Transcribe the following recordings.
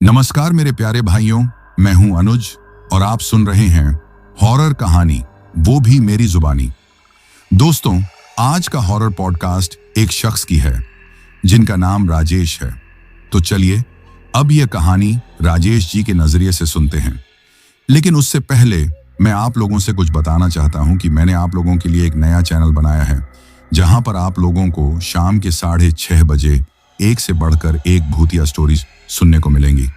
नमस्कार मेरे प्यारे भाइयों, मैं हूं अनुज और आप सुन रहे हैं हॉरर कहानी, वो भी मेरी जुबानी। दोस्तों, आज का हॉरर पॉडकास्ट एक शख्स की है जिनका नाम राजेश है। तो चलिए अब यह कहानी राजेश जी के नजरिए से सुनते हैं। लेकिन उससे पहले मैं आप लोगों से कुछ बताना चाहता हूं कि मैंने आप लोगों के लिए एक नया चैनल बनाया है जहां पर आप लोगों को शाम के 6:30 बजे एक से बढ़कर एक भूतिया स्टोरीज सुनने को मिलेंगी।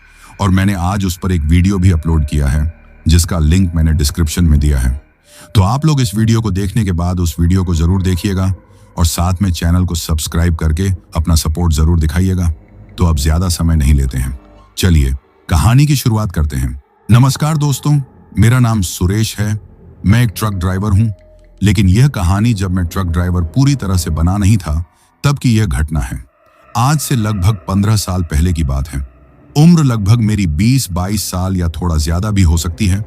और मैंने आज उस पर एक वीडियो भी अपलोड किया है जिसका लिंक मैंने डिस्क्रिप्शन में दिया है। तो आप लोग इस वीडियो को देखने के बाद उस वीडियो को जरूर देखिएगा और साथ में चैनल को सब्सक्राइब करके अपना सपोर्ट जरूर दिखाइएगा। तो अब ज्यादा समय नहीं लेते हैं, चलिए कहानी की शुरुआत करते हैं। नमस्कार दोस्तों, मेरा नाम सुरेश है। मैं एक ट्रक ड्राइवर हूं। लेकिन यह कहानी जब मैं ट्रक ड्राइवर पूरी तरह से बना नहीं था तब की यह घटना है। आज से लगभग 15 साल पहले की बात है। उम्र लगभग मेरी 20-22 साल या थोड़ा ज्यादा भी हो सकती है,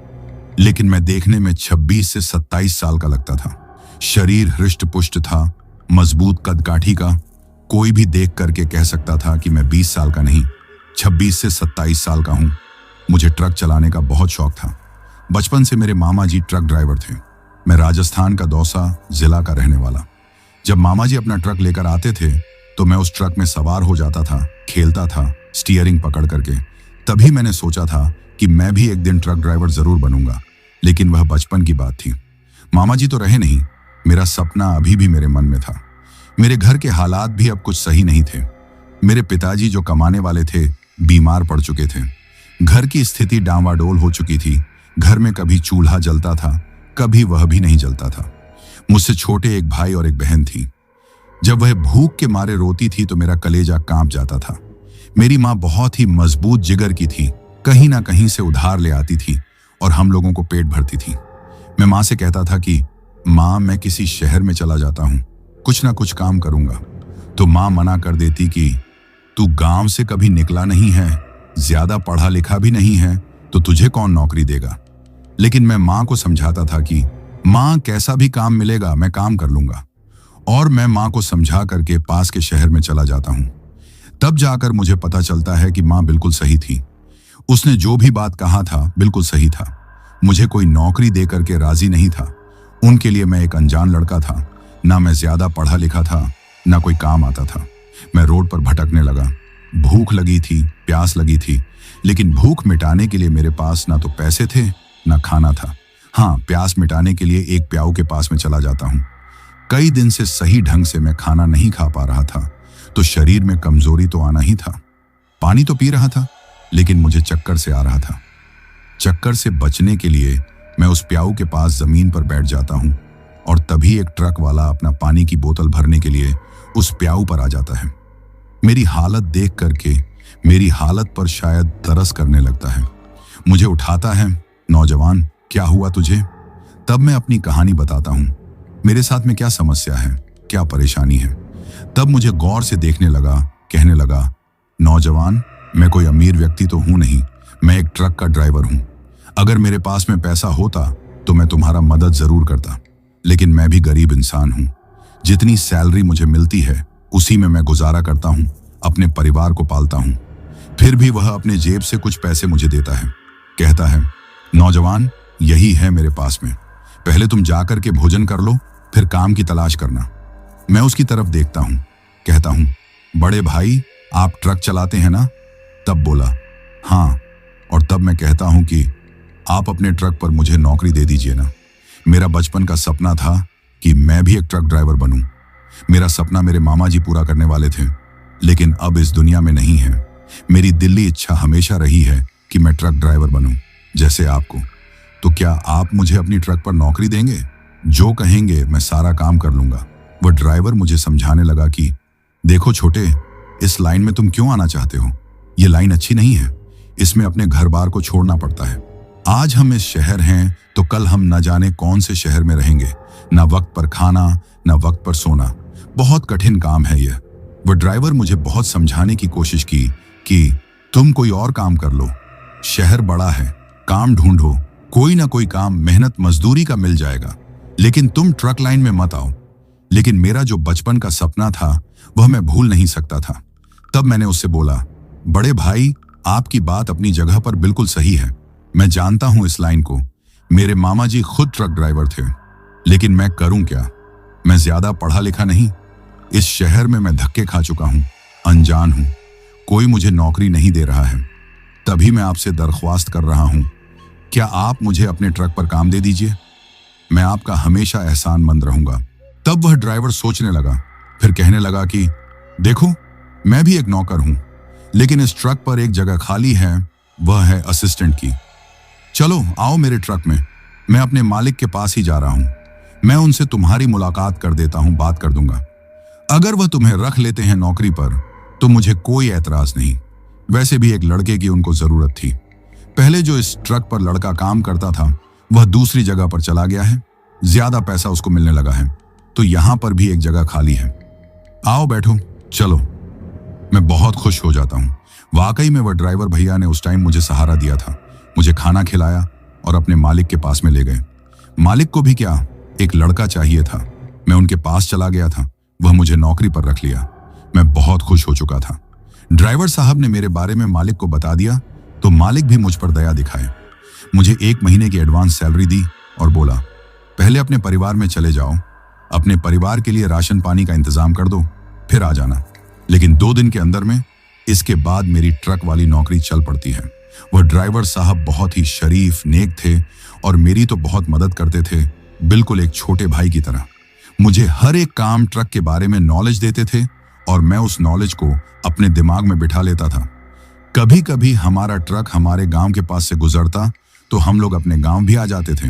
लेकिन मैं देखने में 26 से 27 साल का लगता था। शरीर हृष्ट पुष्ट था, मजबूत कदकाठी का। कोई भी देख करके कह सकता था कि मैं 20 साल का नहीं, 26 से 27 साल का हूं। मुझे ट्रक चलाने का बहुत शौक था। बचपन से मेरे मामा जी ट्रक ड्राइवर थे। मैं राजस्थान का दौसा जिला का रहने वाला। जब मामा जी अपना ट्रक लेकर आते थे तो मैं उस ट्रक में सवार हो जाता था, खेलता था स्टीयरिंग पकड़ करके। तभी मैंने सोचा था कि मैं भी एक दिन ट्रक ड्राइवर जरूर बनूंगा, लेकिन वह बचपन की बात थी। मामा जी तो रहे नहीं, मेरा सपना अभी भी मेरे मन में था। मेरे घर के हालात भी अब कुछ सही नहीं थे। मेरे पिताजी जो कमाने वाले थे बीमार पड़ चुके थे। घर की स्थिति डांवाडोल हो चुकी थी। घर में कभी चूल्हा जलता था, कभी वह भी नहीं जलता था। मुझसे छोटे एक भाई और एक बहन थी। जब वह भूख के मारे रोती थी तो मेरा कलेजा कांप जाता था। मेरी माँ बहुत ही मजबूत जिगर की थी, कहीं ना कहीं से उधार ले आती थी और हम लोगों को पेट भरती थी। मैं माँ से कहता था कि माँ, मैं किसी शहर में चला जाता हूँ, कुछ ना कुछ काम करूंगा। तो माँ मना कर देती कि तू गांव से कभी निकला नहीं है, ज्यादा पढ़ा लिखा भी नहीं है, तो तुझे कौन नौकरी देगा। लेकिन मैं माँ को समझाता था कि माँ, कैसा भी काम मिलेगा मैं काम कर लूंगा। और मैं माँ को समझा करके पास के शहर में चला जाता हूँ। तब जाकर मुझे पता चलता है कि माँ बिल्कुल सही थी। उसने जो भी बात कहा था बिल्कुल सही था। मुझे कोई नौकरी दे करके राजी नहीं था। उनके लिए मैं एक अनजान लड़का था। ना मैं ज्यादा पढ़ा लिखा था, ना कोई काम आता था। मैं रोड पर भटकने लगा। भूख लगी थी, प्यास लगी थी, लेकिन भूख मिटाने के लिए मेरे पास ना तो पैसे थे ना खाना था। हाँ, प्यास मिटाने के लिए एक प्याऊ के पास में चला जाता हूँ। कई दिन से सही ढंग से मैं खाना नहीं खा पा रहा था, तो शरीर में कमजोरी तो आना ही था। पानी तो पी रहा था, लेकिन मुझे चक्कर से आ रहा था। चक्कर से बचने के लिए मैं उस प्याऊ के पास जमीन पर बैठ जाता हूं और तभी एक ट्रक वाला अपना पानी की बोतल भरने के लिए उस प्याऊ पर आ जाता है। मेरी हालत देख करके मेरी हालत पर शायद तरस करने लगता है। मुझे उठाता है, नौजवान क्या हुआ तुझे? तब मैं अपनी कहानी बताता हूं, मेरे साथ में क्या समस्या है, क्या परेशानी है। तब मुझे गौर से देखने लगा, कहने लगा, नौजवान, मैं कोई अमीर व्यक्ति तो हूं नहीं, मैं एक ट्रक का ड्राइवर हूं। अगर मेरे पास में पैसा होता तो मैं तुम्हारा मदद जरूर करता, लेकिन मैं भी गरीब इंसान हूं। जितनी सैलरी मुझे मिलती है उसी में मैं गुजारा करता हूं, अपने परिवार को पालता हूं। फिर भी वह अपने जेब से कुछ पैसे मुझे देता है। कहता है, नौजवान, यही है मेरे पास में, पहले तुम जाकर के भोजन कर लो, फिर काम की तलाश करना। मैं उसकी तरफ देखता हूं, कहता हूं, बड़े भाई, आप ट्रक चलाते हैं ना? तब बोला, हाँ। और तब मैं कहता हूं कि आप अपने ट्रक पर मुझे नौकरी दे दीजिए ना। मेरा बचपन का सपना था कि मैं भी एक ट्रक ड्राइवर बनूं। मेरा सपना मेरे मामा जी पूरा करने वाले थे, लेकिन अब इस दुनिया में नहीं है। मेरी दिली इच्छा हमेशा रही है कि मैं ट्रक ड्राइवर बनूं, जैसे आपको। तो क्या आप मुझे अपनी ट्रक पर नौकरी देंगे? जो कहेंगे मैं सारा काम कर लूंगा। वह ड्राइवर मुझे समझाने लगा कि देखो छोटे, इस लाइन में तुम क्यों आना चाहते हो? ये लाइन अच्छी नहीं है। इसमें अपने घर बार को छोड़ना पड़ता है। आज हम इस शहर हैं तो कल हम न जाने कौन से शहर में रहेंगे। ना वक्त पर खाना, ना वक्त पर सोना। बहुत कठिन काम है यह। वह ड्राइवर मुझे बहुत समझाने की कोशिश की कि तुम कोई और काम कर लो, शहर बड़ा है, काम ढूंढो, कोई ना कोई काम मेहनत मजदूरी का मिल जाएगा, लेकिन तुम ट्रक लाइन में मत आओ। लेकिन मेरा जो बचपन का सपना था वह मैं भूल नहीं सकता था। तब मैंने उससे बोला, बड़े भाई, आपकी बात अपनी जगह पर बिल्कुल सही है। मैं जानता हूं इस लाइन को। मेरे मामा जी खुद ट्रक ड्राइवर थे। लेकिन मैं करूं क्या? मैं ज्यादा पढ़ा लिखा नहीं। इस शहर में मैं धक्के खा चुका हूं, अनजान हूं। कोई मुझे नौकरी नहीं दे रहा है। तभी मैं आपसे दरख्वास्त कर रहा हूं, क्या आप मुझे अपने ट्रक पर काम दे दीजिए? मैं आपका हमेशा एहसानमंद रहूंगा। तब वह ड्राइवर सोचने लगा, फिर कहने लगा कि देखो, मैं भी एक नौकर हूं, लेकिन इस ट्रक पर एक जगह खाली है, वह है असिस्टेंट की। चलो आओ मेरे ट्रक में, मैं अपने मालिक के पास ही जा रहा हूं। मैं उनसे तुम्हारी मुलाकात कर देता हूं, बात कर दूंगा। अगर वह तुम्हें रख लेते हैं नौकरी पर तो मुझे कोई एतराज नहीं। वैसे भी एक लड़के की उनको जरूरत थी। पहले जो इस ट्रक पर लड़का काम करता था वह दूसरी जगह पर चला गया है, ज्यादा पैसा उसको मिलने लगा है, तो यहां पर भी एक जगह खाली है। आओ बैठो, चलो। मैं बहुत खुश हो जाता हूं। वाकई में वह ड्राइवर भैया ने उस टाइम मुझे सहारा दिया था, मुझे खाना खिलाया और अपने मालिक के पास में ले गए। मालिक को भी क्या, एक लड़का चाहिए था। मैं उनके पास चला गया था, वह मुझे नौकरी पर रख लिया। मैं बहुत खुश हो चुका था। ड्राइवर साहब ने मेरे बारे में मालिक को बता दिया तो मालिक भी मुझ पर दया दिखाए। मुझे 1 महीने की एडवांस सैलरी दी और बोला, पहले अपने परिवार में चले जाओ, अपने परिवार के लिए राशन पानी का इंतजाम कर दो, फिर आ जाना। लेकिन 2 दिन के अंदर में इसके बाद मेरी ट्रक वाली नौकरी चल पड़ती है। वह ड्राइवर साहब बहुत ही शरीफ नेक थे और मेरी तो बहुत मदद करते थे, बिल्कुल एक छोटे भाई की तरह। मुझे हर एक काम ट्रक के बारे में नॉलेज देते थे और मैं उस नॉलेज को अपने दिमाग में बिठा लेता था। कभी कभी हमारा ट्रक हमारे गांव के पास से गुजरता तो हम लोग अपने गांव भी आ जाते थे।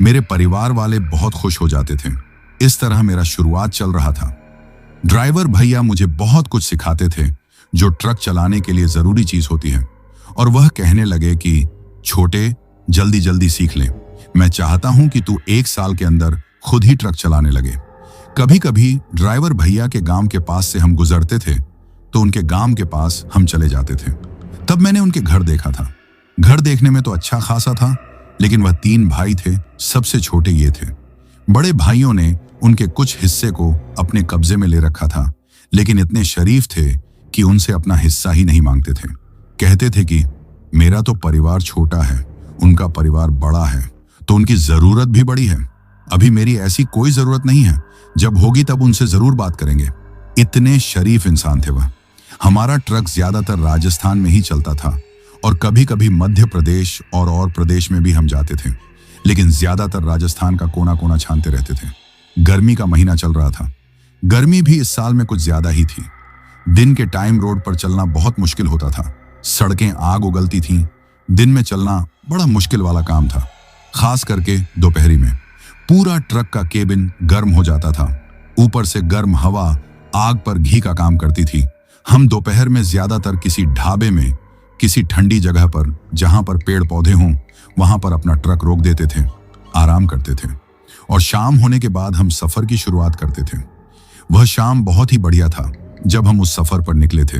मेरे परिवार वाले बहुत खुश हो जाते थे। इस तरह मेरा शुरुआत चल रहा था। ड्राइवर भैया मुझे बहुत कुछ सिखाते थे जो ट्रक चलाने के लिए जरूरी चीज होती है, और वह कहने लगे कि छोटे, जल्दी जल्दी सीख ले। मैं चाहता हूं कि तू 1 साल के अंदर खुद ही ट्रक चलाने लगे। कभी कभी ड्राइवर भैया के गांव के पास से हम गुजरते थे तो उनके गांव के पास हम चले जाते थे। तब मैंने उनके घर देखा था। घर देखने में तो अच्छा खासा था, लेकिन वह 3 भाई थे, सबसे छोटे ये थे। बड़े भाइयों ने उनके कुछ हिस्से को अपने कब्जे में ले रखा था, लेकिन इतने शरीफ थे कि उनसे अपना हिस्सा ही नहीं मांगते थे। कहते थे कि मेरा तो परिवार छोटा है, उनका परिवार बड़ा है, तो उनकी जरूरत भी बड़ी है। अभी मेरी ऐसी कोई जरूरत नहीं है, जब होगी तब उनसे जरूर बात करेंगे। इतने शरीफ इंसान थे वह। हमारा ट्रक ज्यादातर राजस्थान में ही चलता था और कभी कभी मध्य प्रदेश और प्रदेश में भी हम जाते थे, लेकिन ज्यादातर राजस्थान का कोना कोना छानते रहते थे। गर्मी का महीना चल रहा था। गर्मी भी इस साल में कुछ ज्यादा ही थी। दिन के टाइम रोड पर चलना बहुत मुश्किल होता था। सड़कें आग उगलती थीं। दिन में चलना बड़ा मुश्किल वाला काम था, खास करके दोपहरी में। पूरा ट्रक का केबिन गर्म हो जाता था। ऊपर से गर्म हवा आग पर घी का काम करती थी। हम दोपहर में ज्यादातर किसी ढाबे में, किसी ठंडी जगह पर जहां पर पेड़ पौधे हों, वहां पर अपना ट्रक रोक देते थे, आराम करते थे और शाम होने के बाद हम सफर की शुरुआत करते थे। वह शाम बहुत ही बढ़िया था जब हम उस सफर पर निकले थे,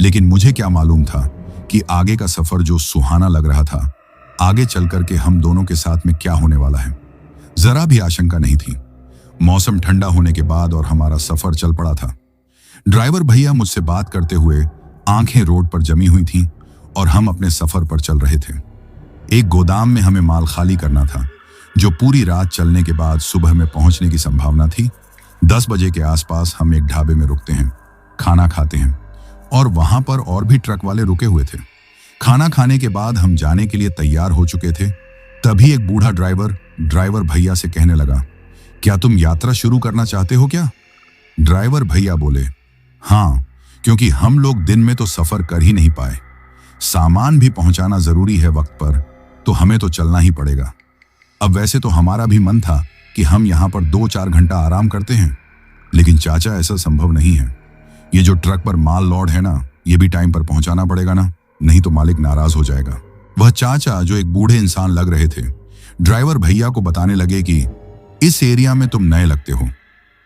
लेकिन मुझे क्या मालूम था कि आगे का सफर जो सुहाना लग रहा था, आगे चल करके हम दोनों के साथ में क्या होने वाला है, जरा भी आशंका नहीं थी। मौसम ठंडा होने के बाद और हमारा सफर चल पड़ा था। ड्राइवर भैया मुझसे बात करते हुए आंखें रोड पर जमी हुई थीं और हम अपने सफर पर चल रहे थे। एक गोदाम में हमें माल खाली करना था, जो पूरी रात चलने के बाद सुबह में पहुंचने की संभावना थी। 10 बजे के आसपास हम एक ढाबे में रुकते हैं, खाना खाते हैं और वहां पर और भी ट्रक वाले रुके हुए थे। खाना खाने के बाद हम जाने के लिए तैयार हो चुके थे। तभी एक बूढ़ा ड्राइवर भैया से कहने लगा, क्या तुम यात्रा शुरू करना चाहते हो क्या? ड्राइवर भैया बोले, हाँ, क्योंकि हम लोग दिन में तो सफर कर ही नहीं पाए। सामान भी पहुंचाना जरूरी है वक्त पर, तो हमें तो चलना ही पड़ेगा। अब वैसे तो हमारा भी मन था कि हम यहाँ पर 2-4 घंटा आराम करते हैं, लेकिन चाचा ऐसा संभव नहीं है। ये जो ट्रक पर माल लोड है ना, ये भी टाइम पर पहुंचाना पड़ेगा ना, नहीं तो मालिक नाराज हो जाएगा। वह चाचा, जो एक बूढ़े इंसान लग रहे थे, ड्राइवर भैया को बताने लगे कि इस एरिया में तुम नए लगते हो।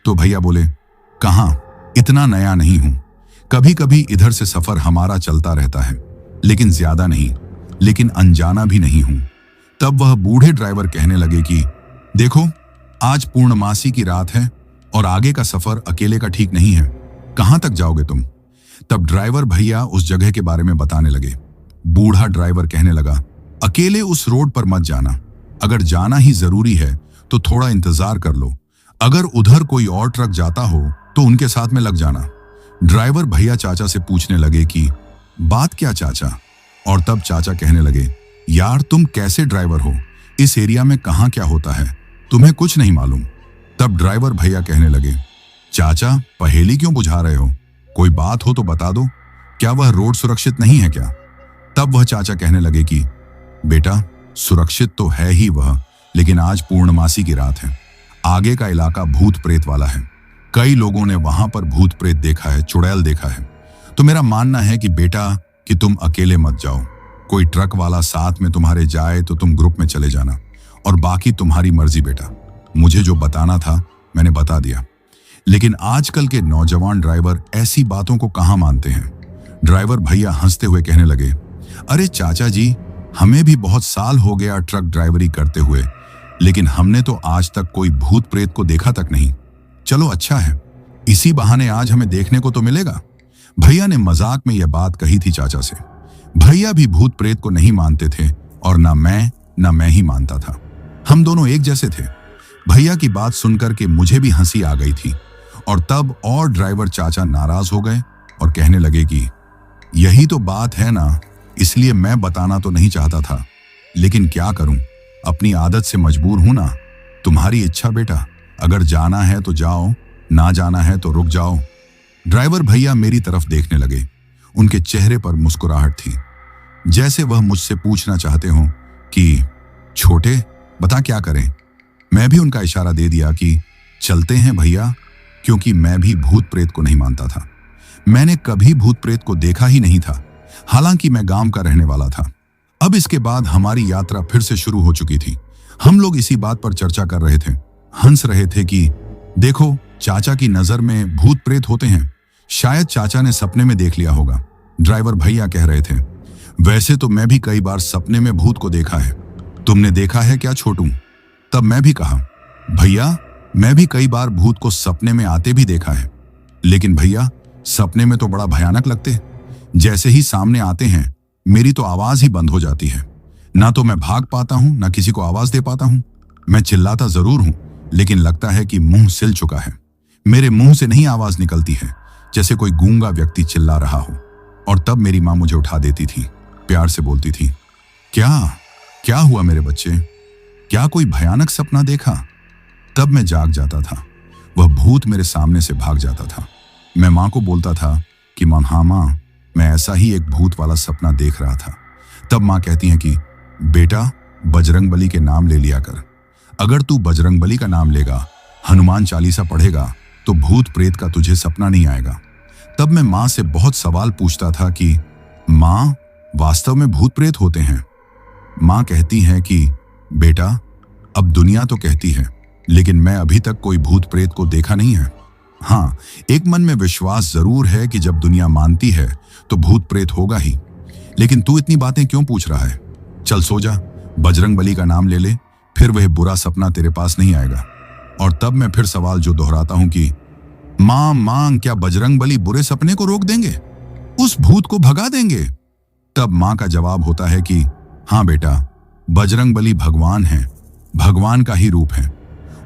तो भैया बोले, कहाँ, इतना नया नहीं हूं, कभी कभी इधर से सफर हमारा चलता रहता है, लेकिन ज्यादा नहीं, लेकिन अनजाना भी नहीं हूं। तब वह बूढ़े ड्राइवर कहने लगे कि देखो, आज पूर्णमासी की रात है और आगे का सफर अकेले का ठीक नहीं है, कहां तक जाओगे तुम? तब ड्राइवर भैया उस जगह के बारे में बताने लगे। बूढ़ा ड्राइवर कहने लगा, अकेले उस रोड पर मत जाना। अगर जाना ही जरूरी है तो थोड़ा इंतजार कर लो। अगर उधर कोई और ट्रक जाता हो तो उनके साथ में लग जाना। ड्राइवर भैया चाचा से पूछने लगे कि बात क्या चाचा? और तब चाचा कहने लगे, यार तुम कैसे ड्राइवर हो? इस एरिया में कहाँ क्या होता है तुम्हें कुछ नहीं मालूम। तब ड्राइवर भैया कहने लगे, चाचा पहेली क्यों बुझा रहे हो? कोई बात हो तो बता दो। क्या वह रोड सुरक्षित नहीं है क्या? तब वह चाचा कहने लगे कि बेटा सुरक्षित तो है ही वह, लेकिन आज पूर्णमासी की रात है। आगे का इलाका भूत प्रेत वाला है। कई लोगों ने वहां पर भूत प्रेत देखा है, चुड़ैल देखा है। तो मेरा मानना है कि बेटा कि तुम अकेले मत जाओ। कोई ट्रक वाला साथ में तुम्हारे जाए तो तुम ग्रुप में चले जाना, और बाकी तुम्हारी मर्जी बेटा। मुझे जो बताना था मैंने बता दिया। लेकिन आजकल के नौजवान ड्राइवर ऐसी बातों को कहां मानते हैं। ड्राइवर भैया हंसते हुए कहने लगे, अरे चाचा जी, हमें भी बहुत साल हो गया ट्रक ड्राइवरी करते हुए, लेकिन हमने तो आज तक कोई भूत प्रेत को देखा तक नहीं। चलो अच्छा है, इसी बहाने आज हमें देखने को तो मिलेगा। भैया ने मजाक में यह बात कही थी चाचा से। भैया भी भूत प्रेत को नहीं मानते थे और ना मैं ही मानता था। हम दोनों एक जैसे थे। भैया की बात सुनकर के मुझे भी हंसी आ गई थी, और तब और ड्राइवर चाचा नाराज हो गए और कहने लगे कि यही तो बात है ना, इसलिए मैं बताना तो नहीं चाहता था, लेकिन क्या करूं, अपनी आदत से मजबूर हूं ना। तुम्हारी इच्छा बेटा, अगर जाना है तो जाओ, ना जाना है तो रुक जाओ। ड्राइवर भैया मेरी तरफ देखने लगे। उनके चेहरे पर मुस्कुराहट थी, जैसे वह मुझसे पूछना चाहते हों कि छोटे बता क्या करें। मैं भी उनका इशारा दे दिया कि चलते हैं भैया, क्योंकि मैं भी भूत प्रेत को नहीं मानता था। मैंने कभी भूत प्रेत को देखा ही नहीं था, हालांकि मैं गांव का रहने वाला था। अब इसके बाद हमारी यात्रा फिर से शुरू हो चुकी थी। हम लोग इसी बात पर चर्चा कर रहे थे, हंस रहे थे कि देखो चाचा की नजर में भूत प्रेत होते हैं, शायद चाचा ने सपने में देख लिया होगा। ड्राइवर भैया कह रहे थे, वैसे तो मैं भी कई बार सपने में भूत को देखा है। तुमने देखा है क्या छोटू? तब मैं भी कहा, भैया मैं भी कई बार भूत को सपने में आते भी देखा है, लेकिन भैया सपने में तो बड़ा भयानक लगते। जैसे ही सामने आते हैं मेरी तो आवाज ही बंद हो जाती है। ना तो मैं भाग पाता हूं, ना किसी को आवाज दे पाता हूं। मैं चिल्लाता जरूर हूं, लेकिन लगता है कि मुंह सिल चुका है। मेरे मुंह से नहीं आवाज निकलती है, जैसे कोई गूंगा व्यक्ति चिल्ला रहा हो। और तब मेरी माँ मुझे उठा देती थी, प्यार से बोलती थी, क्या हुआ मेरे बच्चे? क्या कोई भयानक सपना देखा? तब मैं जाग जाता था। वह भूत मेरे सामने से भाग जाता था। मैं माँ को बोलता था कि हाँ माँ, मैं ऐसा ही एक भूत वाला सपना देख रहा था। तब माँ कहती हैं कि बेटा बजरंगबली के नाम ले लिया कर। अगर तू बजरंगबली का नाम लेगा, हनुमान चालीसा पढ़ेगा, तो भूत प्रेत का तुझे सपना नहीं आएगा। तब मैं माँ से बहुत सवाल पूछता था कि माँ वास्तव में भूत प्रेत होते हैं? माँ कहती हैं कि बेटा अब दुनिया तो कहती है, लेकिन मैं अभी तक कोई भूत प्रेत को देखा नहीं है। हाँ, एक मन में विश्वास जरूर है कि जब दुनिया मानती है तो भूत प्रेत होगा ही। लेकिन तू इतनी बातें क्यों पूछ रहा है? चल सो जा, बजरंगबली का नाम ले ले, फिर वह बुरा सपना तेरे पास नहीं आएगा। और तब मैं फिर सवाल जो दोहराता हूं कि मां क्या बजरंगबली बुरे सपने को रोक देंगे, उस भूत को भगा देंगे? तब मां का जवाब होता है कि हाँ बेटा, बजरंगबली भगवान हैं, भगवान का ही रूप है।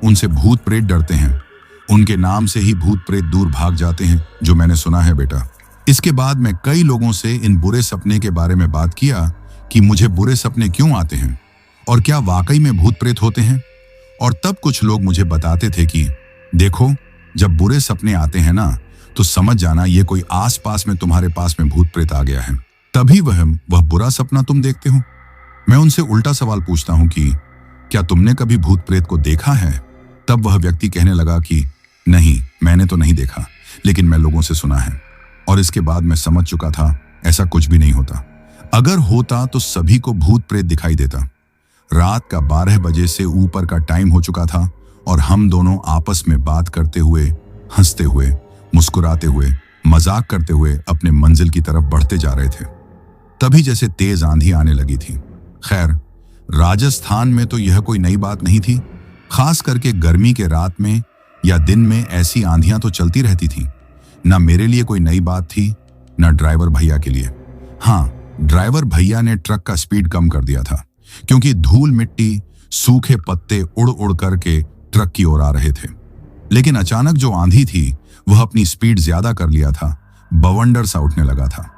उनसे भूत प्रेत डरते हैं, उनके नाम से ही भूत प्रेत दूर भाग जाते हैं, जो मैंने सुना है बेटा। इसके बाद मैं कई लोगों से इन बुरे सपने के बारे में बात किया कि मुझे बुरे सपने क्यों आते हैं और क्या वाकई में भूत प्रेत होते हैं। और तब कुछ लोग मुझे बताते थे कि देखो, जब बुरे सपने आते हैं ना, तो समझ जाना ये कोई आसपास में तुम्हारे पास में भूत प्रेत आ गया है, तभी वह बुरा सपना तुम देखते हो। मैं उनसे उल्टा सवाल पूछता हूं कि क्या तुमने कभी भूत प्रेत को देखा है? तब वह व्यक्ति कहने लगा कि नहीं, मैंने तो नहीं देखा, लेकिन मैं लोगों से सुना है। और इसके बाद मैं समझ चुका था ऐसा कुछ भी नहीं होता। अगर होता तो सभी को भूत प्रेत दिखाई देता। रात का 12 बजे से ऊपर का टाइम हो चुका था और हम दोनों आपस में बात करते हुए, हंसते हुए, मुस्कुराते हुए, मजाक करते हुए अपने मंजिल की तरफ बढ़ते जा रहे थे। तभी जैसे तेज आंधी आने लगी थी। खैर, राजस्थान में तो यह कोई नई बात नहीं थी। खास करके गर्मी के रात में या दिन में ऐसी आंधियां तो चलती रहती थी। ना मेरे लिए कोई नई बात थी, ना ड्राइवर भैया के लिए। हाँ, ड्राइवर भैया ने ट्रक का स्पीड कम कर दिया था क्योंकि धूल मिट्टी सूखे पत्ते उड़ उड़ करके ट्रक की ओर आ रहे थे। लेकिन अचानक जो आंधी थी वह अपनी स्पीड ज्यादा कर लिया था। बवंडर सा उठने लगा था।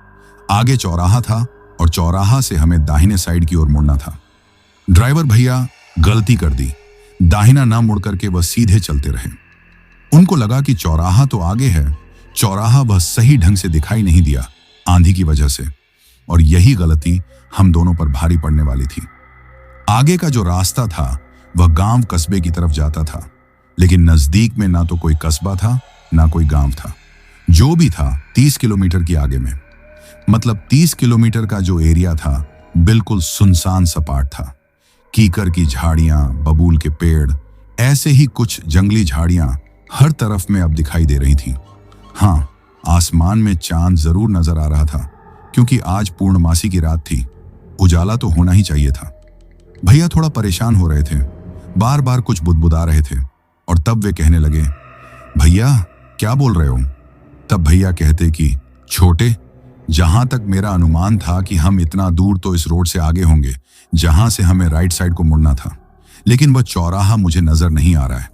आगे चौराहा था और चौराहा से हमें दाहिने साइड की ओर मुड़ना था। ड्राइवर भैया गलती कर दी। दाहिना ना मुड़ करके वह सीधे चलते रहे। उनको लगा कि चौराहा तो आगे है, चौराहा वह सही ढंग से दिखाई नहीं दिया आंधी की वजह से, और यही गलती हम दोनों पर भारी पड़ने वाली थी। आगे का जो रास्ता था वह गांव कस्बे की तरफ जाता था, लेकिन नजदीक में ना तो कोई कस्बा था ना कोई गांव था। जो भी था 30 किलोमीटर की आगे में, मतलब 30 किलोमीटर का जो एरिया था बिल्कुल सुनसान सपाट था। कीकर की झाड़ियां, बबूल के पेड़, ऐसे ही कुछ जंगली झाड़ियां हर तरफ में अब दिखाई दे रही थीं। हाँ, आसमान में चांद जरूर नजर आ रहा था क्योंकि आज पूर्णमासी की रात थी। उजाला तो होना ही चाहिए था। भैया थोड़ा परेशान हो रहे थे, बार बार कुछ बुदबुदा रहे थे, और तब वे कहने लगे, भैया क्या बोल रहे हो? तब भैया कहते कि छोटे, जहां तक मेरा अनुमान था कि हम इतना दूर तो इस रोड से आगे होंगे जहां से हमें राइट साइड को मुड़ना था, लेकिन वह चौराहा मुझे नजर नहीं आ रहा है।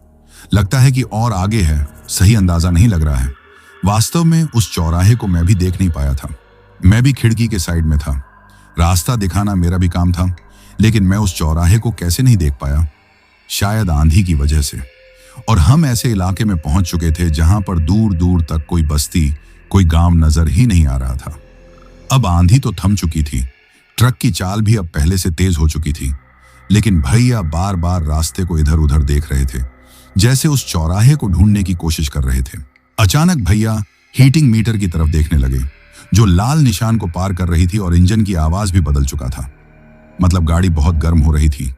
लगता है कि और आगे है, सही अंदाजा नहीं लग रहा है। वास्तव में उस चौराहे को मैं भी देख नहीं पाया था। मैं भी खिड़की के साइड में था। रास्ता दिखाना मेरा भी काम था, लेकिन मैं उस चौराहे को कैसे नहीं देख पाया? शायद आंधी की वजह से। और हम ऐसे इलाके में पहुंच चुके थे जहां पर दूर दूर तक कोई बस्ती, कोई गांव नजर ही नहीं आ रहा था। अब आंधी तो थम चुकी थी, ट्रक की चाल भी अब पहले से तेज हो चुकी थी, लेकिन भैया बार बार रास्ते को इधर उधर देख रहे थे, जैसे उस चौराहे को ढूंढने की कोशिश कर रहे थे। अचानक भैया हीटिंग मीटर की तरफ देखने लगे, जो लाल निशान को पार कर रही थी, और इंजन की आवाज भी बदल चुका था। मतलब गाड़ी बहुत गर्म हो रही थी।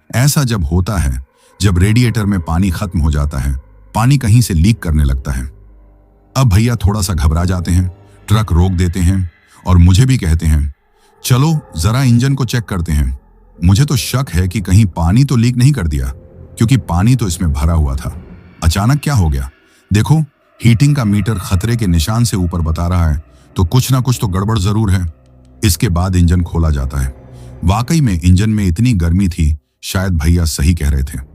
ऐसा जब होता है जब रेडिएटर में पानी खत्म हो जाता है, पानी कहीं से लीक करने लगता है। अब भैया थोड़ा सा घबरा जाते हैं, ट्रक रोक देते हैं और मुझे भी कहते हैं, चलो जरा इंजन को चेक करते हैं। मुझे तो शक है कि कहीं पानी तो लीक नहीं कर दिया, क्योंकि पानी तो इसमें भरा हुआ था। अचानक क्या हो गया? देखो, हीटिंग का मीटर खतरे के निशान से ऊपर बता रहा है, तो कुछ ना कुछ तो गड़बड़ जरूर है। इसके बाद इंजन खोला जाता है। वाकई में इंजन में इतनी गर्मी थी, शायद भैया सही कह रहे थे।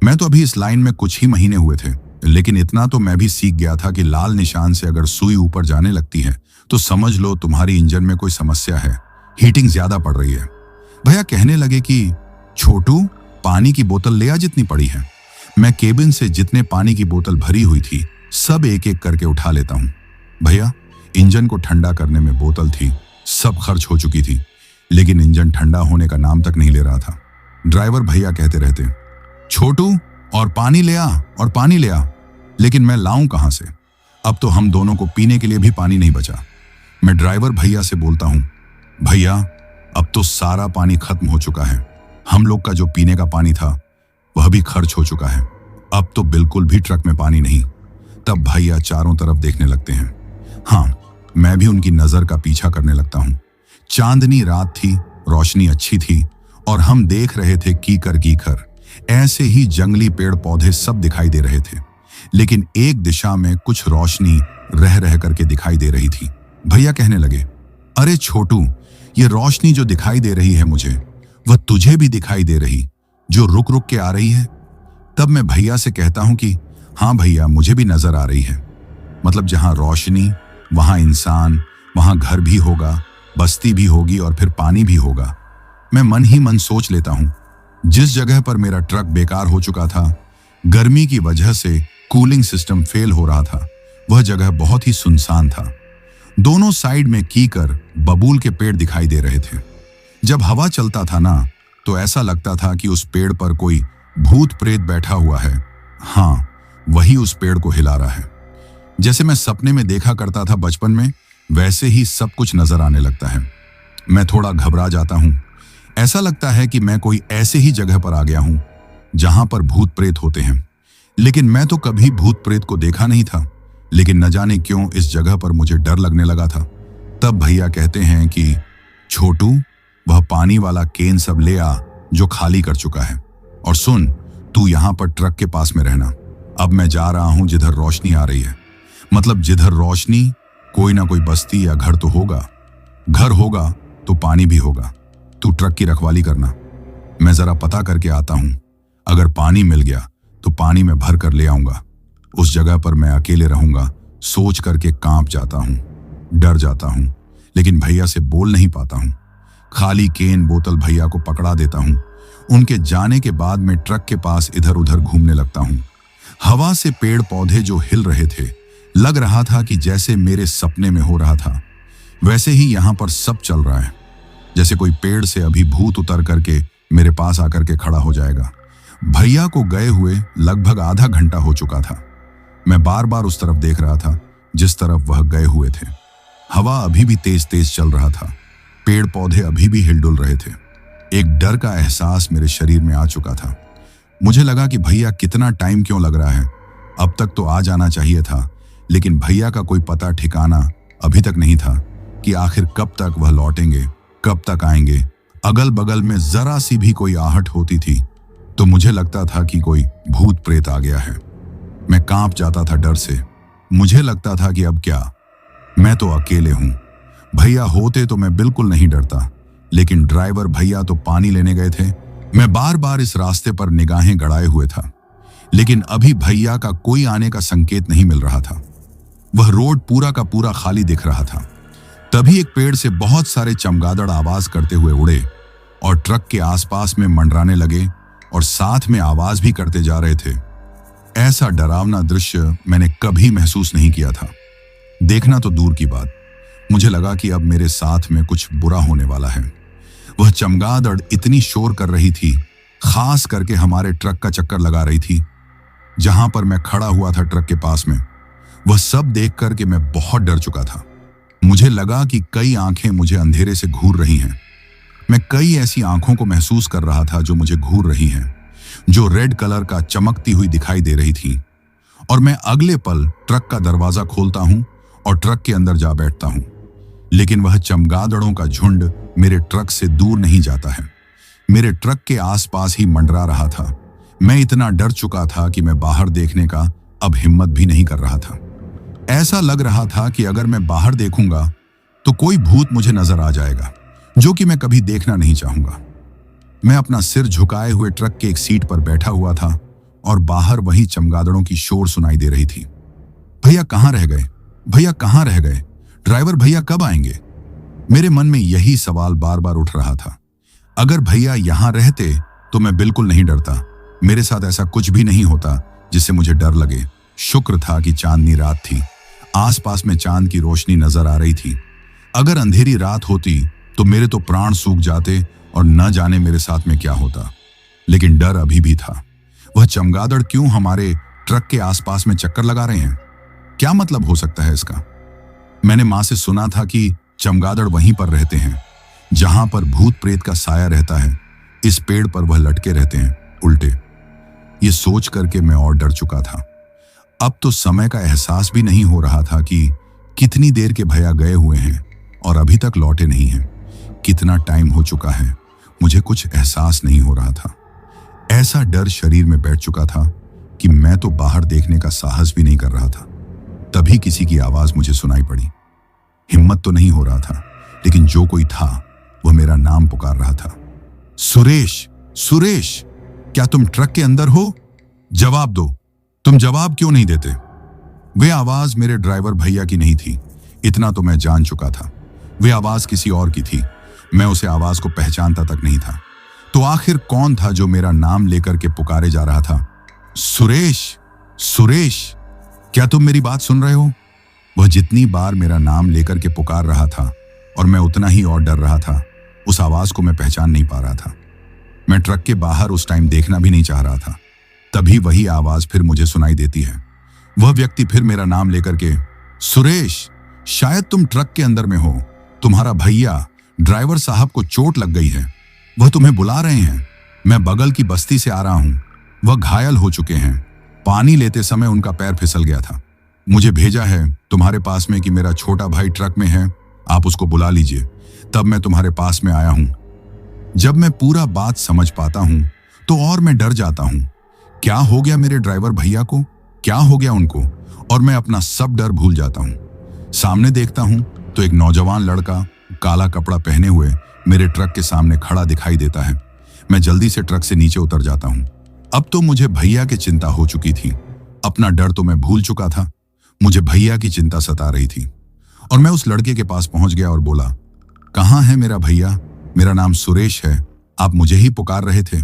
मैं तो अभी इस लाइन में कुछ ही महीने हुए थे, लेकिन इतना तो मैं भी सीख गया था कि लाल निशान से अगर सुई ऊपर जाने लगती है तो समझ लो तुम्हारी इंजन में कोई समस्या है, हीटिंग ज्यादा पड़ रही है। भैया कहने लगे कि छोटू, पानी की बोतल ले आ जितनी पड़ी है। मैं केबिन से जितने पानी की बोतल भरी हुई थी सब एक एक करके उठा लेता हूं। भैया, इंजन को ठंडा करने में बोतल थी, सब खर्च हो चुकी थी, लेकिन इंजन ठंडा होने का नाम तक नहीं ले रहा था। ड्राइवर भैया कहते रहते, छोटू और पानी ले आ, और पानी ले आ। लेकिन मैं लाऊं कहां से? अब तो हम दोनों को पीने के लिए भी पानी नहीं बचा। मैं ड्राइवर भैया से बोलता हूं, भैया अब तो सारा पानी खत्म हो चुका है। हम लोग का जो पीने का पानी था वह भी खर्च हो चुका है। अब तो बिल्कुल भी ट्रक में पानी नहीं। तब भैया चारों तरफ देखने लगते हैं। हाँ, मैं भी उनकी नजर का पीछा करने लगता हूं। चांदनी रात थी, रोशनी अच्छी थी, और हम देख रहे थे कीकर ऐसे ही जंगली पेड़ पौधे सब दिखाई दे रहे थे, लेकिन एक दिशा में कुछ रोशनी रह रह करके दिखाई दे रही थी। भैया कहने लगे, अरे छोटू, ये रोशनी जो दिखाई दे रही है मुझे, वह तुझे भी दिखाई दे रही, जो रुक रुक के आ रही है? तब मैं भैया से कहता हूं कि हाँ भैया, मुझे भी नजर आ रही है। मतलब जहां रोशनी वहां इंसान, वहां घर भी होगा, बस्ती भी होगी, और फिर पानी भी होगा। मैं मन ही मन सोच लेता हूं, जिस जगह पर मेरा ट्रक बेकार हो चुका था, गर्मी की वजह से कूलिंग सिस्टम फेल हो रहा था, वह जगह बहुत ही सुनसान था। दोनों साइड में कीकर, बबूल के पेड़ दिखाई दे रहे थे। जब हवा चलता था ना, तो ऐसा लगता था कि उस पेड़ पर कोई भूत प्रेत बैठा हुआ है। हाँ, वही उस पेड़ को हिला रहा है। जैसे मैं सपने में देखा करता था बचपन में, वैसे ही सब कुछ नजर आने लगता है। मैं थोड़ा घबरा जाता हूं। ऐसा लगता है कि मैं कोई ऐसे ही जगह पर आ गया हूं जहां पर भूत प्रेत होते हैं, लेकिन मैं तो कभी भूत प्रेत को देखा नहीं था। लेकिन न जाने क्यों इस जगह पर मुझे डर लगने लगा था। तब भैया कहते हैं कि छोटू, वह पानी वाला केन सब ले आ जो खाली कर चुका है, और सुन, तू यहां पर ट्रक के पास में रहना। अब मैं जा रहा हूं जिधर रोशनी आ रही है। मतलब जिधर रोशनी, कोई ना कोई बस्ती या घर तो होगा। घर होगा तो पानी भी होगा। तू ट्रक की रखवाली करना, मैं जरा पता करके आता हूं। अगर पानी मिल गया तो पानी में भर कर ले आऊंगा। उस जगह पर मैं अकेले रहूंगा, सोच करके कांप जाता हूं, डर जाता हूं, लेकिन भैया से बोल नहीं पाता हूं। खाली केन बोतल भैया को पकड़ा देता हूं। उनके जाने के बाद मैं ट्रक के पास इधर उधर घूमने लगता हूं। हवा से पेड़ पौधे जो हिल रहे थे, लग रहा था कि जैसे मेरे सपने में हो रहा था वैसे ही यहां पर सब चल रहा है। जैसे कोई पेड़ से अभी भूत उतर करके मेरे पास आकर के खड़ा हो जाएगा। भैया को गए हुए लगभग आधा घंटा हो चुका था। मैं बार बार उस तरफ देख रहा था जिस तरफ वह गए हुए थे। हवा अभी भी तेज तेज चल रहा था, पेड़ पौधे अभी भी हिलडुल रहे थे। एक डर का एहसास मेरे शरीर में आ चुका था। मुझे लगा कि भैया कितना टाइम क्यों लग रहा है, अब तक तो आ जाना चाहिए था। लेकिन भैया का कोई पता ठिकाना अभी तक नहीं था कि आखिर कब तक वह लौटेंगे, कब तक आएंगे। अगल बगल में जरा सी भी कोई आहट होती थी तो मुझे लगता था कि कोई भूत प्रेत आ गया है। मैं कांप जाता था डर से। मुझे लगता था कि अब क्या, मैं तो अकेले हूं। भैया होते तो मैं बिल्कुल नहीं डरता, लेकिन ड्राइवर भैया तो पानी लेने गए थे। मैं बार बार इस रास्ते पर निगाहें गड़ाए हुए था, लेकिन अभी भैया का कोई आने का संकेत नहीं मिल रहा था। वह रोड पूरा का पूरा खाली दिख रहा था। तभी एक पेड़ से बहुत सारे चमगादड़ आवाज करते हुए उड़े और ट्रक के आसपास में मंडराने लगे और साथ में आवाज भी करते जा रहे थे। ऐसा डरावना दृश्य मैंने कभी महसूस नहीं किया था। देखना तो दूर की बात, मुझे लगा कि अब मेरे साथ में कुछ बुरा होने वाला है। वह चमगादड़ इतनी शोर कर रही थी, खास करके हमारे ट्रक का चक्कर लगा रही थी जहां पर मैं खड़ा हुआ था ट्रक के पास में। वह सब देख करके मैं बहुत डर चुका था। मुझे लगा कि कई आंखें मुझे अंधेरे से घूर रही हैं। मैं कई ऐसी आंखों को महसूस कर रहा था जो मुझे घूर रही हैं, जो रेड कलर का चमकती हुई दिखाई दे रही थी। और मैं अगले पल ट्रक का दरवाजा खोलता हूं और ट्रक के अंदर जा बैठता हूं, लेकिन वह चमगादड़ों का झुंड मेरे ट्रक से दूर नहीं जाता है, मेरे ट्रक के आसपास ही मंडरा रहा था। मैं इतना डर चुका था कि मैं बाहर देखने का अब हिम्मत भी नहीं कर रहा था। ऐसा लग रहा था कि अगर मैं बाहर देखूंगा तो कोई भूत मुझे नजर आ जाएगा, जो कि मैं कभी देखना नहीं चाहूंगा। मैं अपना सिर झुकाए हुए ट्रक के एक सीट पर बैठा हुआ था और बाहर वही चमगादड़ों की शोर सुनाई दे रही थी। भैया कहाँ रह गए, भैया कहाँ रह गए, ड्राइवर भैया कब आएंगे? मेरे मन में यही सवाल बार बार उठ रहा था। अगर भैया यहां रहते तो मैं बिल्कुल नहीं डरता। मेरे साथ ऐसा कुछ भी नहीं होता जिससे मुझे डर लगे। शुक्र था कि चांदनी रात थी, आसपास में चांद की रोशनी नजर आ रही थी। अगर अंधेरी रात होती तो मेरे तो प्राण सूख जाते और न जाने मेरे साथ में क्या होता। लेकिन डर अभी भी था। वह चमगादड़ क्यों हमारे ट्रक के आसपास में चक्कर लगा रहे हैं? क्या मतलब हो सकता है इसका? मैंने मां से सुना था कि चमगादड़ वहीं पर रहते हैं जहां पर भूत प्रेत का साया रहता है। इस पेड़ पर वह लटके रहते हैं उल्टे। ये सोच करके मैं और डर चुका था। अब तो समय का एहसास भी नहीं हो रहा था कि कितनी देर के भैया गए हुए हैं और अभी तक लौटे नहीं हैं। कितना टाइम हो चुका है मुझे कुछ एहसास नहीं हो रहा था। ऐसा डर शरीर में बैठ चुका था कि मैं तो बाहर देखने का साहस भी नहीं कर रहा था। तभी किसी की आवाज मुझे सुनाई पड़ी। हिम्मत तो नहीं हो रहा था, लेकिन जो कोई था वह मेरा नाम पुकार रहा था। सुरेश, सुरेश, क्या तुम ट्रक के अंदर हो? जवाब दो। तुम जवाब क्यों नहीं देते? वह आवाज मेरे ड्राइवर भैया की नहीं थी, इतना तो मैं जान चुका था। वह आवाज किसी और की थी। मैं उसे आवाज को पहचानता तक नहीं था। तो आखिर कौन था जो मेरा नाम लेकर के पुकारे जा रहा था? सुरेश, सुरेश, क्या तुम मेरी बात सुन रहे हो? वह जितनी बार मेरा नाम लेकर के पुकार रहा था और मैं उतना ही और डर रहा था। उस आवाज को मैं पहचान नहीं पा रहा था। मैं ट्रक के बाहर उस टाइम देखना भी नहीं चाह रहा था। तभी वही आवाज फिर मुझे सुनाई देती है। वह व्यक्ति फिर मेरा नाम लेकर के, सुरेश, शायद तुम ट्रक के अंदर में हो। तुम्हारा भैया ड्राइवर साहब को चोट लग गई है, वह तुम्हें बुला रहे हैं। मैं बगल की बस्ती से आ रहा हूं। वह घायल हो चुके हैं। पानी लेते समय उनका पैर फिसल गया था। मुझे भेजा है तुम्हारे पास में कि मेरा छोटा भाई ट्रक में है, आप उसको बुला लीजिए। तब मैं तुम्हारे पास में आया हूं। जब मैं पूरा बात समझ पाता हूं तो और मैं डर जाता हूं। क्या हो गया मेरे ड्राइवर भैया को? क्या हो गया उनको? और मैं अपना सब डर भूल जाता हूं। सामने देखता हूं तो एक नौजवान लड़का काला कपड़ा पहने हुए मेरे ट्रक के सामने खड़ा दिखाई देता है। मैं जल्दी से ट्रक से नीचे उतर जाता हूँ। अब तो मुझे भैया की चिंता हो चुकी थी। अपना डर तो मैं भूल चुका था, मुझे भैया की चिंता सता रही थी। और मैं उस लड़के के पास पहुंच गया और बोला, कहाँ है मेरा भैया? मेरा नाम सुरेश है, आप मुझे ही पुकार रहे थे।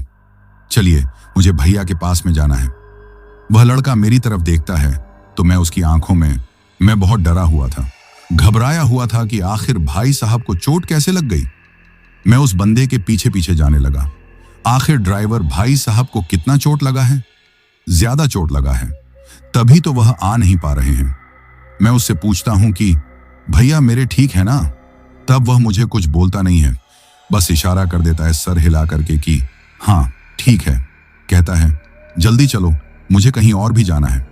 चलिए, मुझे भैया के पास में जाना है। वह लड़का मेरी तरफ देखता है तो मैं उसकी आंखों में मैं बहुत डरा हुआ था, घबराया हुआ था कि आखिर भाई साहब को चोट कैसे लग गई। मैं उस बंदे के पीछे पीछे जाने लगा। आखिर ड्राइवर भाई साहब को कितना चोट लगा है? ज्यादा चोट लगा है, तभी तो वह आ नहीं पा रहे हैं। मैं उससे पूछता हूं कि भैया मेरे ठीक है ना? तब वह मुझे कुछ बोलता नहीं है, बस इशारा कर देता है सर हिला करके कि हाँ ठीक है। कहता है, जल्दी चलो, मुझे कहीं और भी जाना है।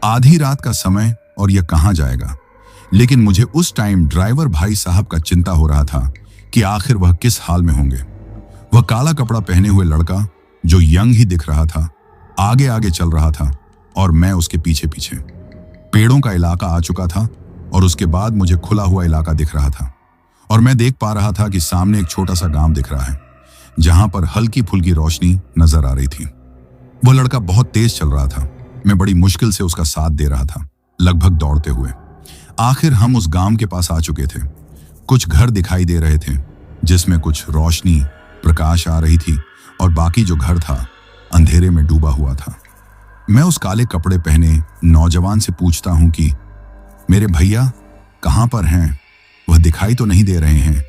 आधी रात का समय और यह कहाँ जाएगा। लेकिन मुझे उस टाइम ड्राइवर भाई साहब का चिंता हो रहा था कि आखिर वह किस हाल में होंगे। वह काला कपड़ा पहने हुए लड़का जो यंग ही दिख रहा था, आगे आगे चल रहा था और मैं उसके पीछे पीछे। पेड़ों का इलाका आ चुका था और उसके बाद मुझे खुला हुआ इलाका दिख रहा था और मैं देख पा रहा था कि सामने एक छोटा सा गांव दिख रहा है जहां पर हल्की फुल्की रोशनी नजर आ रही थी। वह लड़का बहुत तेज चल रहा था, मैं बड़ी मुश्किल से उसका साथ दे रहा था, लगभग दौड़ते हुए। आखिर हम उस गांव के पास आ चुके थे। कुछ घर दिखाई दे रहे थे जिसमें कुछ रोशनी प्रकाश आ रही थी और बाकी जो घर था अंधेरे में डूबा हुआ था। मैं उस काले कपड़े पहने नौजवान से पूछता हूं कि मेरे भैया कहां पर हैं? वह दिखाई तो नहीं दे रहे हैं,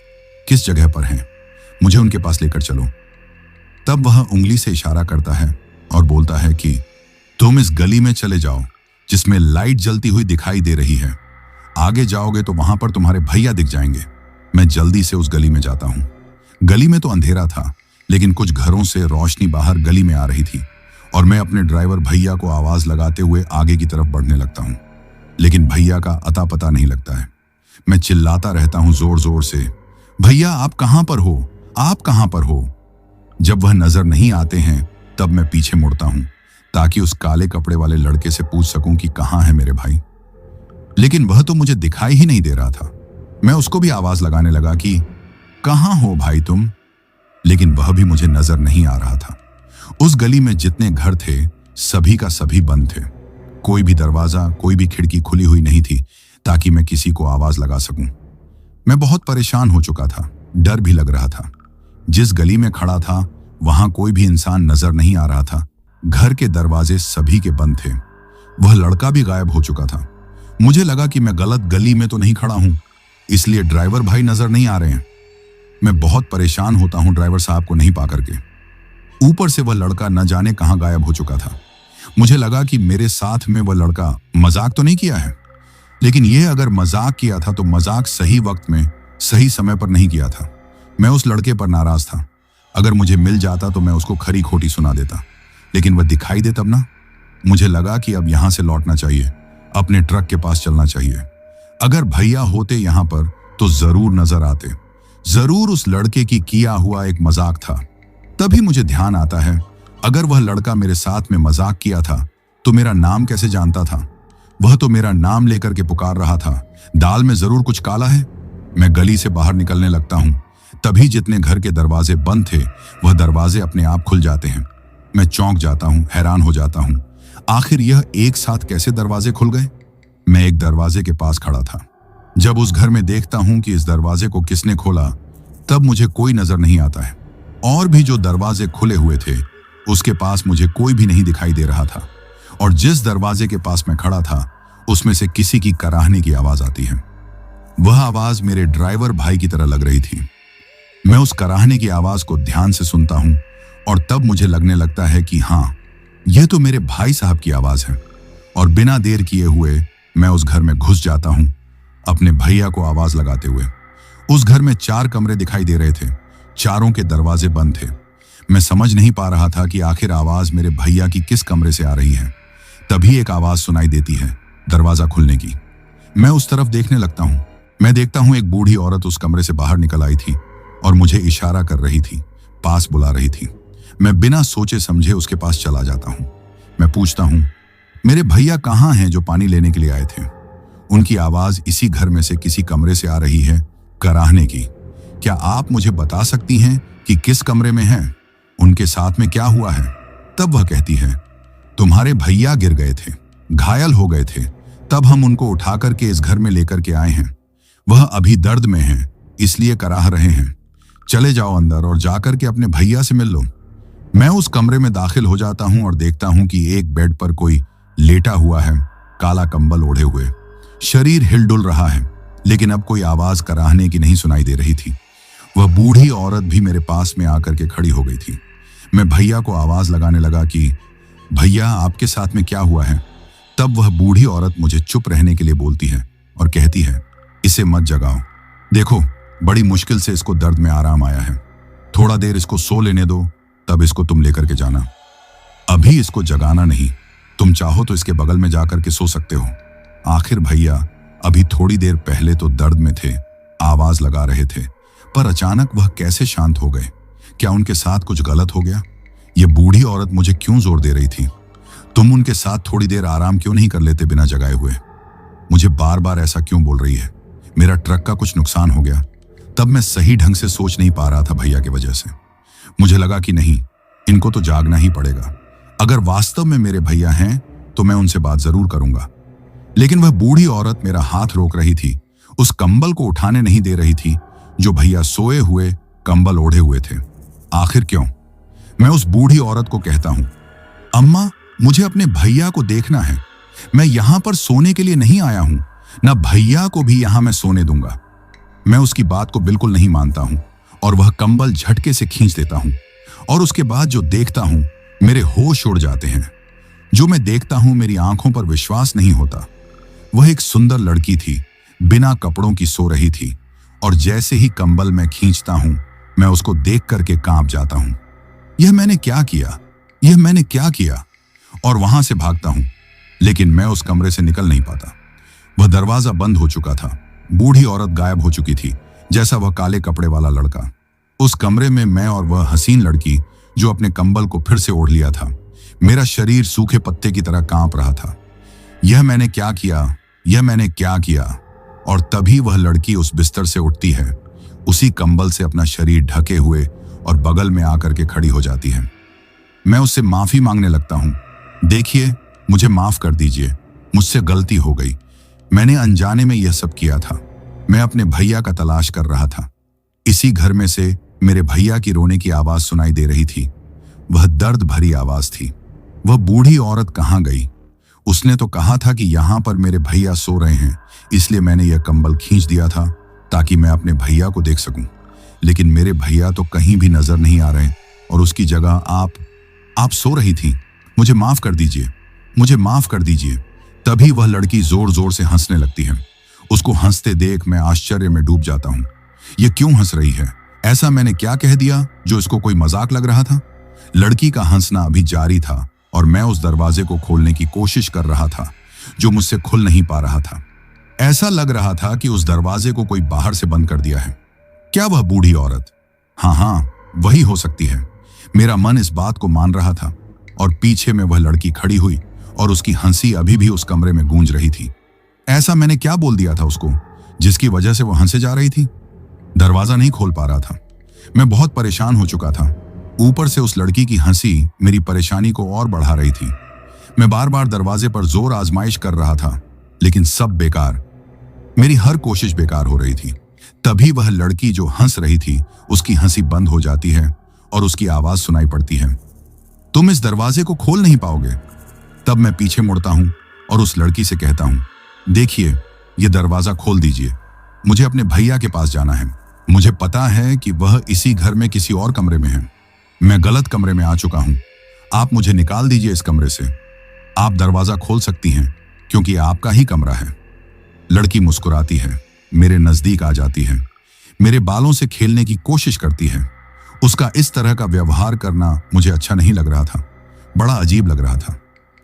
किस जगह पर हैं? मुझे उनके पास लेकर चलो। तब वह उंगली से इशारा करता है और बोलता है कि तुम इस गली में चले जाओ जिसमें लाइट जलती हुई दिखाई दे रही है। आगे जाओगे तो वहां पर तुम्हारे भैया दिख जाएंगे। मैं जल्दी से उस गली में जाता हूं। गली में तो अंधेरा था, लेकिन कुछ घरों से रोशनी बाहर गली में आ रही थी और मैं अपने ड्राइवर भैया को आवाज लगाते हुए आगे की तरफ बढ़ने लगता हूं। लेकिन भैया का अता पता नहीं लगता है। मैं चिल्लाता रहता हूं जोर जोर से, भैया आप कहां पर हो? आप कहां पर हो? जब वह नजर नहीं आते हैं तब मैं पीछे मुड़ता हूं ताकि उस काले कपड़े वाले लड़के से पूछ सकूं कि कहां है मेरे भाई। लेकिन वह तो मुझे दिखाई ही नहीं दे रहा था। मैं उसको भी आवाज लगाने लगा कि कहां हो भाई तुम? लेकिन वह भी मुझे नजर नहीं आ रहा था। उस गली में जितने घर थे सभी का सभी बंद थे। कोई भी दरवाजा, कोई भी खिड़की खुली हुई नहीं थी ताकि मैं किसी को आवाज लगा सकूं। मैं बहुत परेशान हो चुका था, डर भी लग रहा था। जिस गली में खड़ा था वहां कोई भी इंसान नजर नहीं आ रहा था। घर के दरवाजे सभी के बंद थे। वह लड़का भी गायब हो चुका था। मुझे लगा कि मैं गलत गली में तो नहीं खड़ा हूं, इसलिए ड्राइवर भाई नजर नहीं आ रहे हैं। मैं बहुत परेशान होता हूं ड्राइवर साहब को नहीं पा करके। ऊपर से वह लड़का न जाने कहां गायब हो चुका था। मुझे लगा कि मेरे साथ में वह लड़का मजाक तो नहीं किया है, लेकिन यह अगर मजाक किया था तो मजाक सही वक्त में सही समय पर नहीं किया था। मैं उस लड़के पर नाराज था। अगर मुझे मिल जाता तो मैं उसको खरी खोटी सुना देता, लेकिन वह दिखाई दे तब ना। मुझे लगा कि अब यहां से लौटना चाहिए, अपने ट्रक के पास चलना चाहिए। अगर भैया होते यहां पर तो जरूर नजर आते। जरूर उस लड़के की किया हुआ एक मजाक था। तभी मुझे ध्यान आता है, अगर वह लड़का मेरे साथ में मजाक किया था तो मेरा नाम कैसे जानता था? वह तो मेरा नाम लेकर के पुकार रहा था। दाल में जरूर कुछ काला है। मैं गली से बाहर निकलने लगता हूं। तभी जितने घर के दरवाजे बंद थे वह दरवाजे अपने आप खुल जाते हैं। मैं चौंक जाता हूं, हैरान हो जाता हूं। आखिर यह एक साथ कैसे दरवाजे खुल गए? मैं एक दरवाजे के पास खड़ा था। जब उस घर में देखता हूं कि इस दरवाजे को किसने खोला, तब मुझे कोई नजर नहीं आता है। और भी जो दरवाजे खुले हुए थे उसके पास मुझे कोई भी नहीं दिखाई दे रहा था। और जिस दरवाजे के पास मैं खड़ा था उसमें से किसी की कराहने की आवाज आती है। वह आवाज मेरे ड्राइवर भाई की तरह लग रही थी। मैं उस कराहने की आवाज को ध्यान से सुनता हूं और तब मुझे लगने लगता है कि हाँ, यह तो मेरे भाई साहब की आवाज है। और बिना देर किए हुए मैं उस घर में घुस जाता हूं, अपने भैया को आवाज लगाते हुए। उस घर में 4 कमरे दिखाई दे रहे थे। चारों के दरवाजे बंद थे। मैं समझ नहीं पा रहा था कि आखिर आवाज मेरे भैया की किस कमरे से आ रही है। तभी एक आवाज सुनाई देती है दरवाजा खुलने की। मैं उस तरफ देखने लगता हूं। मैं देखता हूं एक बूढ़ी औरत उस कमरे से बाहर निकल आई थी और मुझे इशारा कर रही थी, पास बुला रही थी। मैं बिना सोचे समझे उसके पास चला जाता हूं। मैं पूछता हूं, मेरे भैया कहां हैं जो पानी लेने के लिए आए थे? उनकी आवाज इसी घर में से किसी कमरे से आ रही है, कराहने की। क्या आप मुझे बता सकती हैं कि किस कमरे में हैं? उनके साथ में क्या हुआ है? तब वह कहती है, तुम्हारे भैया गिर गए थे, घायल हो गए थे, तब हम उनको उठा करके इस घर में लेकर के आए हैं। वह अभी दर्द में हैं, इसलिए कराह रहे हैं। चले जाओ अंदर और जाकर के अपने भैया से मिल लो। मैं उस कमरे में दाखिल हो जाता हूं और देखता हूं कि एक बेड पर कोई लेटा हुआ है, काला कंबल ओढ़े हुए। शरीर हिलडुल रहा है, लेकिन अब कोई आवाज कराहने की नहीं सुनाई दे रही थी। वह बूढ़ी औरत भी मेरे पास में आकर के खड़ी हो गई थी। मैं भैया को आवाज लगाने लगा कि भैया, आपके साथ में क्या हुआ है? तब वह बूढ़ी औरत मुझे चुप रहने के लिए बोलती है और कहती है, इसे मत जगाओ। देखो, बड़ी मुश्किल से इसको दर्द में आराम आया है। थोड़ा देर इसको सो लेने दो, तब इसको तुम लेकर के जाना। अभी इसको जगाना नहीं। तुम चाहो तो इसके बगल में जाकर के सो सकते हो। आखिर भैया अभी थोड़ी देर पहले तो दर्द में थे, आवाज लगा रहे थे, पर अचानक वह कैसे शांत हो गए? क्या उनके साथ कुछ गलत हो गया? यह बूढ़ी औरत मुझे क्यों जोर दे रही थी? तुम उनके साथ थोड़ी देर आराम क्यों नहीं कर लेते बिना जगाए हुए? मुझे बार बार ऐसा क्यों बोल रही है? मेरा ट्रक का कुछ नुकसान हो गया? तब मैं सही ढंग से सोच नहीं पा रहा था भैया की वजह से। मुझे लगा कि नहीं, इनको तो जागना ही पड़ेगा। अगर वास्तव में मेरे भैया हैं तो मैं उनसे बात जरूर करूंगा। लेकिन वह बूढ़ी औरत मेरा हाथ रोक रही थी, उस कंबल को उठाने नहीं दे रही थी जो भैया सोए हुए कंबल ओढ़े हुए थे। आखिर क्यों? मैं उस बूढ़ी औरत को कहता हूं, अम्मा, मुझे अपने भैया को देखना है। मैं यहां पर सोने के लिए नहीं आया हूं, ना भैया को भी यहां मैं सोने दूंगा। मैं उसकी बात को बिल्कुल नहीं मानता हूं और वह कंबल झटके से खींच देता हूं और उसके बाद जो देखता हूं, मेरे होश उड़ जाते हैं। जो मैं देखता हूं, मेरी आंखों पर विश्वास नहीं होता। वह एक सुंदर लड़की थी, बिना कपड़ों की सो रही थी और जैसे ही कंबल मैं खींचता हूं, मैं उसको देख करके कांप जाता हूं। यह मैंने क्या किया? यह मैंने क्या किया? और वहां से भागता हूं, लेकिन मैं उस कमरे से निकल नहीं पाता। वह दरवाजा बंद हो चुका था। बूढ़ी औरत गायब हो चुकी थी, जैसा वह काले कपड़े वाला लड़का। उस कमरे में मैं और वह हसीन लड़की जो अपने कंबल को फिर से ओढ़ लिया था। मेरा शरीर सूखे पत्ते की तरह कांप रहा था। यह मैंने क्या किया? यह मैंने क्या किया? और तभी वह लड़की उस बिस्तर से उठती है, उसी कंबल से अपना शरीर ढके हुए, और बगल में आकर के खड़ी हो जाती है। मैं उससे माफी मांगने लगता हूं। देखिए, मुझे माफ कर दीजिए, मुझसे गलती हो गई। मैंने अनजाने में यह सब किया था। मैं अपने भैया का तलाश कर रहा था। इसी घर में से मेरे भैया की रोने की आवाज सुनाई दे रही थी। वह दर्द भरी आवाज थी। वह बूढ़ी औरत कहां गई? उसने तो कहा था कि यहां पर मेरे भैया सो रहे हैं, इसलिए मैंने यह कंबल खींच दिया था ताकि मैं अपने भैया को देख सकूं। लेकिन मेरे भैया तो कहीं भी नजर नहीं आ रहे और उसकी जगह आप सो रही थी। मुझे माफ कर दीजिए, मुझे माफ कर दीजिए। तभी वह लड़की जोर जोर से हंसने लगती है। उसको हंसते देख मैं आश्चर्य में डूब जाता हूं। यह क्यों हंस रही है? ऐसा मैंने क्या कह दिया जो इसको कोई मजाक लग रहा था? लड़की का हंसना अभी जारी था और मैं उस दरवाजे को खोलने की कोशिश कर रहा था जो मुझसे खुल नहीं पा रहा था। ऐसा लग रहा था कि उस दरवाजे को कोई बाहर से बंद कर दिया है। क्या वह बूढ़ी औरत? हाँ, वही हो सकती है। मेरा मन इस बात को मान रहा था और पीछे में वह लड़की खड़ी हुई और उसकी हंसी अभी भी उस कमरे में गूंज रही थी। ऐसा मैंने क्या बोल दिया था उसको जिसकी वजह से वो हंसे जा रही थी? दरवाजा नहीं खोल पा रहा था। मैं बहुत परेशान हो चुका था। ऊपर से उस लड़की की हंसी मेरी परेशानी को और बढ़ा रही थी। मैं बार बार दरवाजे पर जोर आजमाइश कर रहा था, लेकिन सब बेकार। मेरी हर कोशिश बेकार हो रही थी। तभी वह लड़की जो हंस रही थी, उसकी हंसी बंद हो जाती है और उसकी आवाज सुनाई पड़ती है, तुम इस दरवाजे को खोल नहीं पाओगे। तब मैं पीछे मुड़ता हूं और उस लड़की से कहता हूं, देखिए, यह दरवाजा खोल दीजिए। मुझे अपने भैया के पास जाना है। मुझे पता है कि वह इसी घर में किसी और कमरे में है। मैं गलत कमरे में आ चुका हूं। आप मुझे निकाल दीजिए इस कमरे से। आप दरवाजा खोल सकती हैं क्योंकि आपका ही कमरा है। लड़की मुस्कुराती है, मेरे नजदीक आ जाती है, मेरे बालों से खेलने की कोशिश करती है। उसका इस तरह का व्यवहार करना मुझे अच्छा नहीं लग रहा था, बड़ा अजीब लग रहा था।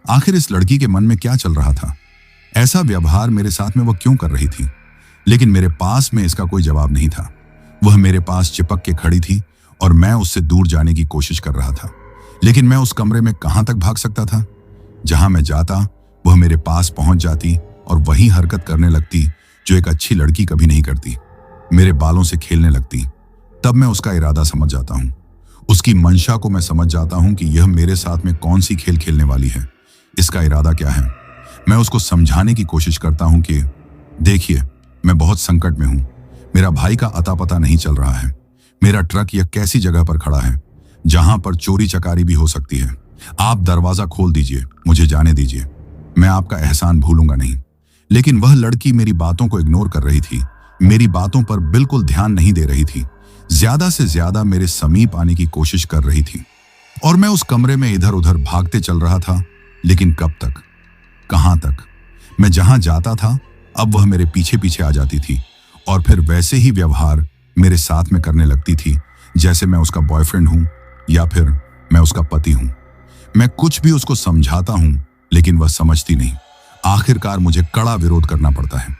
आखिर इस लड़की के मन में क्या चल रहा था? ऐसा व्यवहार मेरे साथ में वह क्यों कर रही थी? लेकिन मेरे पास में इसका कोई जवाब नहीं था। वह मेरे पास चिपक के खड़ी थी और मैं उससे दूर जाने की कोशिश कर रहा था। लेकिन मैं उस कमरे में कहां तक भाग सकता था? जहां मैं जाता, वह मेरे पास पहुंच जाती और वही हरकत करने लगती जो एक अच्छी लड़की कभी नहीं करती। मेरे बालों से खेलने लगती, तब मैं उसका इरादा समझ जाता हूँ। उसकी मंशा को मैं समझ जाता हूँ कि यह मेरे साथ में कौन सी खेल खेलने वाली है, इसका इरादा क्या है। मैं उसको समझाने की कोशिश करता हूँ कि देखिए, मैं बहुत संकट में हूँ। मेरा भाई का अता पता नहीं चल रहा है। मेरा ट्रक यह कैसी जगह पर खड़ा है जहां पर चोरी चकारी भी हो सकती है। आप दरवाजा खोल दीजिए, मुझे जाने दीजिए। मैं आपका एहसान भूलूंगा नहीं। लेकिन वह लड़की मेरी बातों को इग्नोर कर रही थी, मेरी बातों पर बिल्कुल ध्यान नहीं दे रही थी, ज्यादा से ज्यादा मेरे समीप आने की कोशिश कर रही थी। और मैं उस कमरे में इधर उधर भागते चल रहा था, लेकिन कब तक, कहां तक। मैं जहां जाता था अब वह मेरे पीछे पीछे आ जाती थी और फिर वैसे ही व्यवहार मेरे साथ में करने लगती थी जैसे मैं उसका बॉयफ्रेंड हूं या फिर मैं उसका पति हूं। मैं कुछ भी उसको समझाता हूं लेकिन वह समझती नहीं। आखिरकार मुझे कड़ा विरोध करना पड़ता है।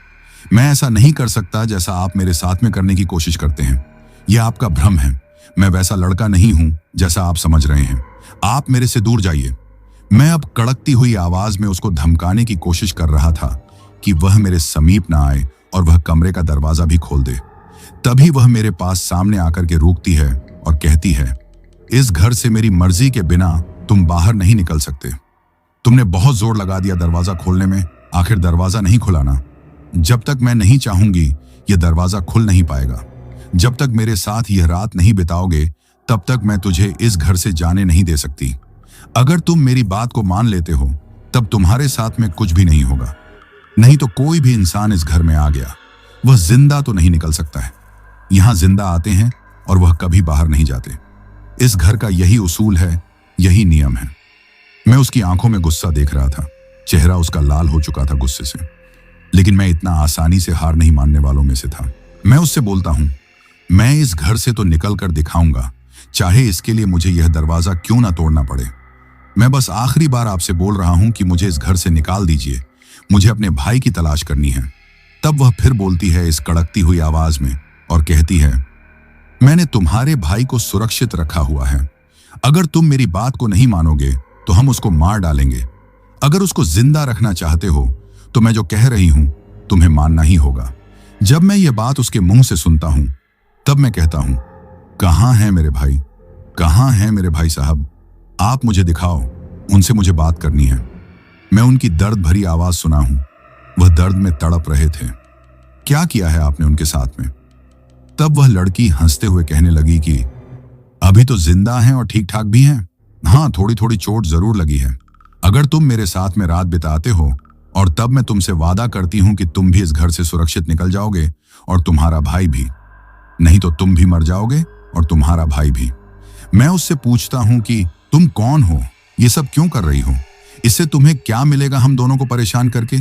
मैं ऐसा नहीं कर सकता जैसा आप मेरे साथ में करने की कोशिश करते हैं। यह आपका भ्रम है। मैं वैसा लड़का नहीं हूं जैसा आप समझ रहे हैं। आप मेरे से दूर जाइए। मैं अब कड़कती हुई आवाज में उसको धमकाने की कोशिश कर रहा था कि वह मेरे समीप ना आए और वह कमरे का दरवाजा भी खोल दे। तभी वह मेरे पास सामने आकर के रुकती है और कहती है, इस घर से मेरी मर्जी के बिना तुम बाहर नहीं निकल सकते। तुमने बहुत जोर लगा दिया दरवाजा खोलने में, आखिर दरवाजा नहीं खुलाना। जब तक मैं नहीं चाहूंगी यह दरवाजा खुल नहीं पाएगा। जब तक मेरे साथ यह रात नहीं बिताओगे तब तक मैं तुझे इस घर से जाने नहीं दे सकती। अगर तुम मेरी बात को मान लेते हो तब तुम्हारे साथ में कुछ भी नहीं होगा। नहीं तो कोई भी इंसान इस घर में आ गया, वह जिंदा तो नहीं निकल सकता है। यहां जिंदा आते हैं और वह कभी बाहर नहीं जाते। इस घर का यही उसूल है, यही नियम है। मैं उसकी आंखों में गुस्सा देख रहा था। चेहरा उसका लाल हो चुका था गुस्से से, लेकिन मैं इतना आसानी से हार नहीं मानने वालों में से था। मैं उससे बोलता हूं, मैं इस घर से तो निकल कर दिखाऊंगा, चाहे इसके लिए मुझे यह दरवाजा क्यों ना तोड़ना पड़े। मैं बस आखिरी बार आपसे बोल रहा हूं कि मुझे इस घर से निकाल दीजिए। मुझे अपने भाई की तलाश करनी है। तब वह फिर बोलती है इस कड़कती हुई आवाज में और कहती है, मैंने तुम्हारे भाई को सुरक्षित रखा हुआ है। अगर तुम मेरी बात को नहीं मानोगे तो हम उसको मार डालेंगे। अगर उसको जिंदा रखना चाहते हो तो मैं जो कह रही हूं तुम्हें मानना ही होगा। जब मैं ये बात उसके मुंह से सुनता हूं तब मैं कहता हूं, कहां है मेरे भाई, कहां है मेरे भाई साहब, आप मुझे दिखाओ, उनसे मुझे बात करनी है। मैं उनकी दर्द भरी आवाज सुना हूं। वह दर्द में तड़प रहे थे। क्या किया है आपने उनके साथ में? तब वह लड़की हंसते हुए कहने लगी कि अभी तो जिंदा हैं और ठीक ठाक भी हैं। हाँ, थोड़ी थोड़ी चोट जरूर लगी है। अगर तुम मेरे साथ में रात बिताते हो और तब मैं तुमसे वादा करती हूं कि तुम भी इस घर से सुरक्षित निकल जाओगे और तुम्हारा भाई भी। नहीं तो तुम भी मर जाओगे और तुम्हारा भाई भी। मैं उससे पूछता हूं कि तुम कौन हो, ये सब क्यों कर रही हो, इससे तुम्हें क्या मिलेगा हम दोनों को परेशान करके?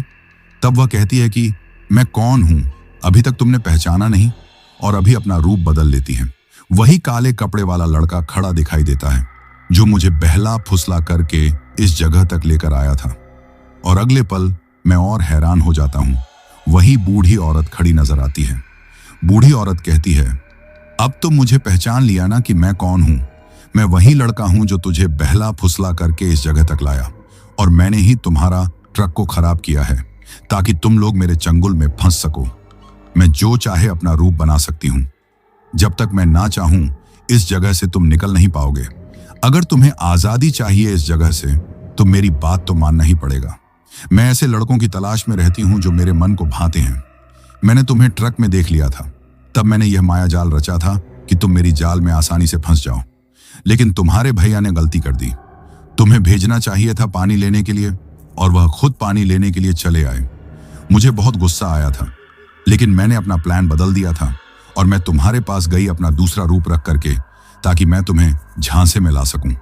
तब वह कहती है कि मैं कौन हूं, अभी तक तुमने पहचाना नहीं, और अभी अपना रूप बदल लेती है। वही काले कपड़े वाला लड़का खड़ा दिखाई देता है जो मुझे बहला फुसला करके इस जगह तक लेकर आया था। और अगले पल मैं और हैरान हो जाता हूं। वही बूढ़ी औरत खड़ी नजर आती है। बूढ़ी औरत कहती है, अब तो मुझे पहचान लिया ना कि मैं कौन हूं। मैं वही लड़का हूं जो तुझे बहला फुसला करके इस जगह तक लाया, और मैंने ही तुम्हारा ट्रक को खराब किया है ताकि तुम लोग मेरे चंगुल में फंस सको। मैं जो चाहे अपना रूप बना सकती हूं। जब तक मैं ना चाहूं इस जगह से तुम निकल नहीं पाओगे। अगर तुम्हें आजादी चाहिए इस जगह से तो मेरी बात तो मानना ही पड़ेगा। मैं ऐसे लड़कों की तलाश में रहती हूं जो मेरे मन को भाते हैं। मैंने तुम्हें ट्रक में देख लिया था, तब मैंने यह माया जाल रचा था कि तुम मेरी जाल में आसानी से फंस जाओ। लेकिन तुम्हारे भैया ने गलती कर दी। तुम्हें भेजना चाहिए था पानी लेने के लिए, और वह खुद पानी लेने के लिए चले आए। मुझे बहुत गुस्सा आया था, लेकिन मैंने अपना प्लान बदल दिया था और मैं तुम्हारे पास गई अपना दूसरा रूप रख करके, ताकि मैं तुम्हें झांसे में ला सकूं।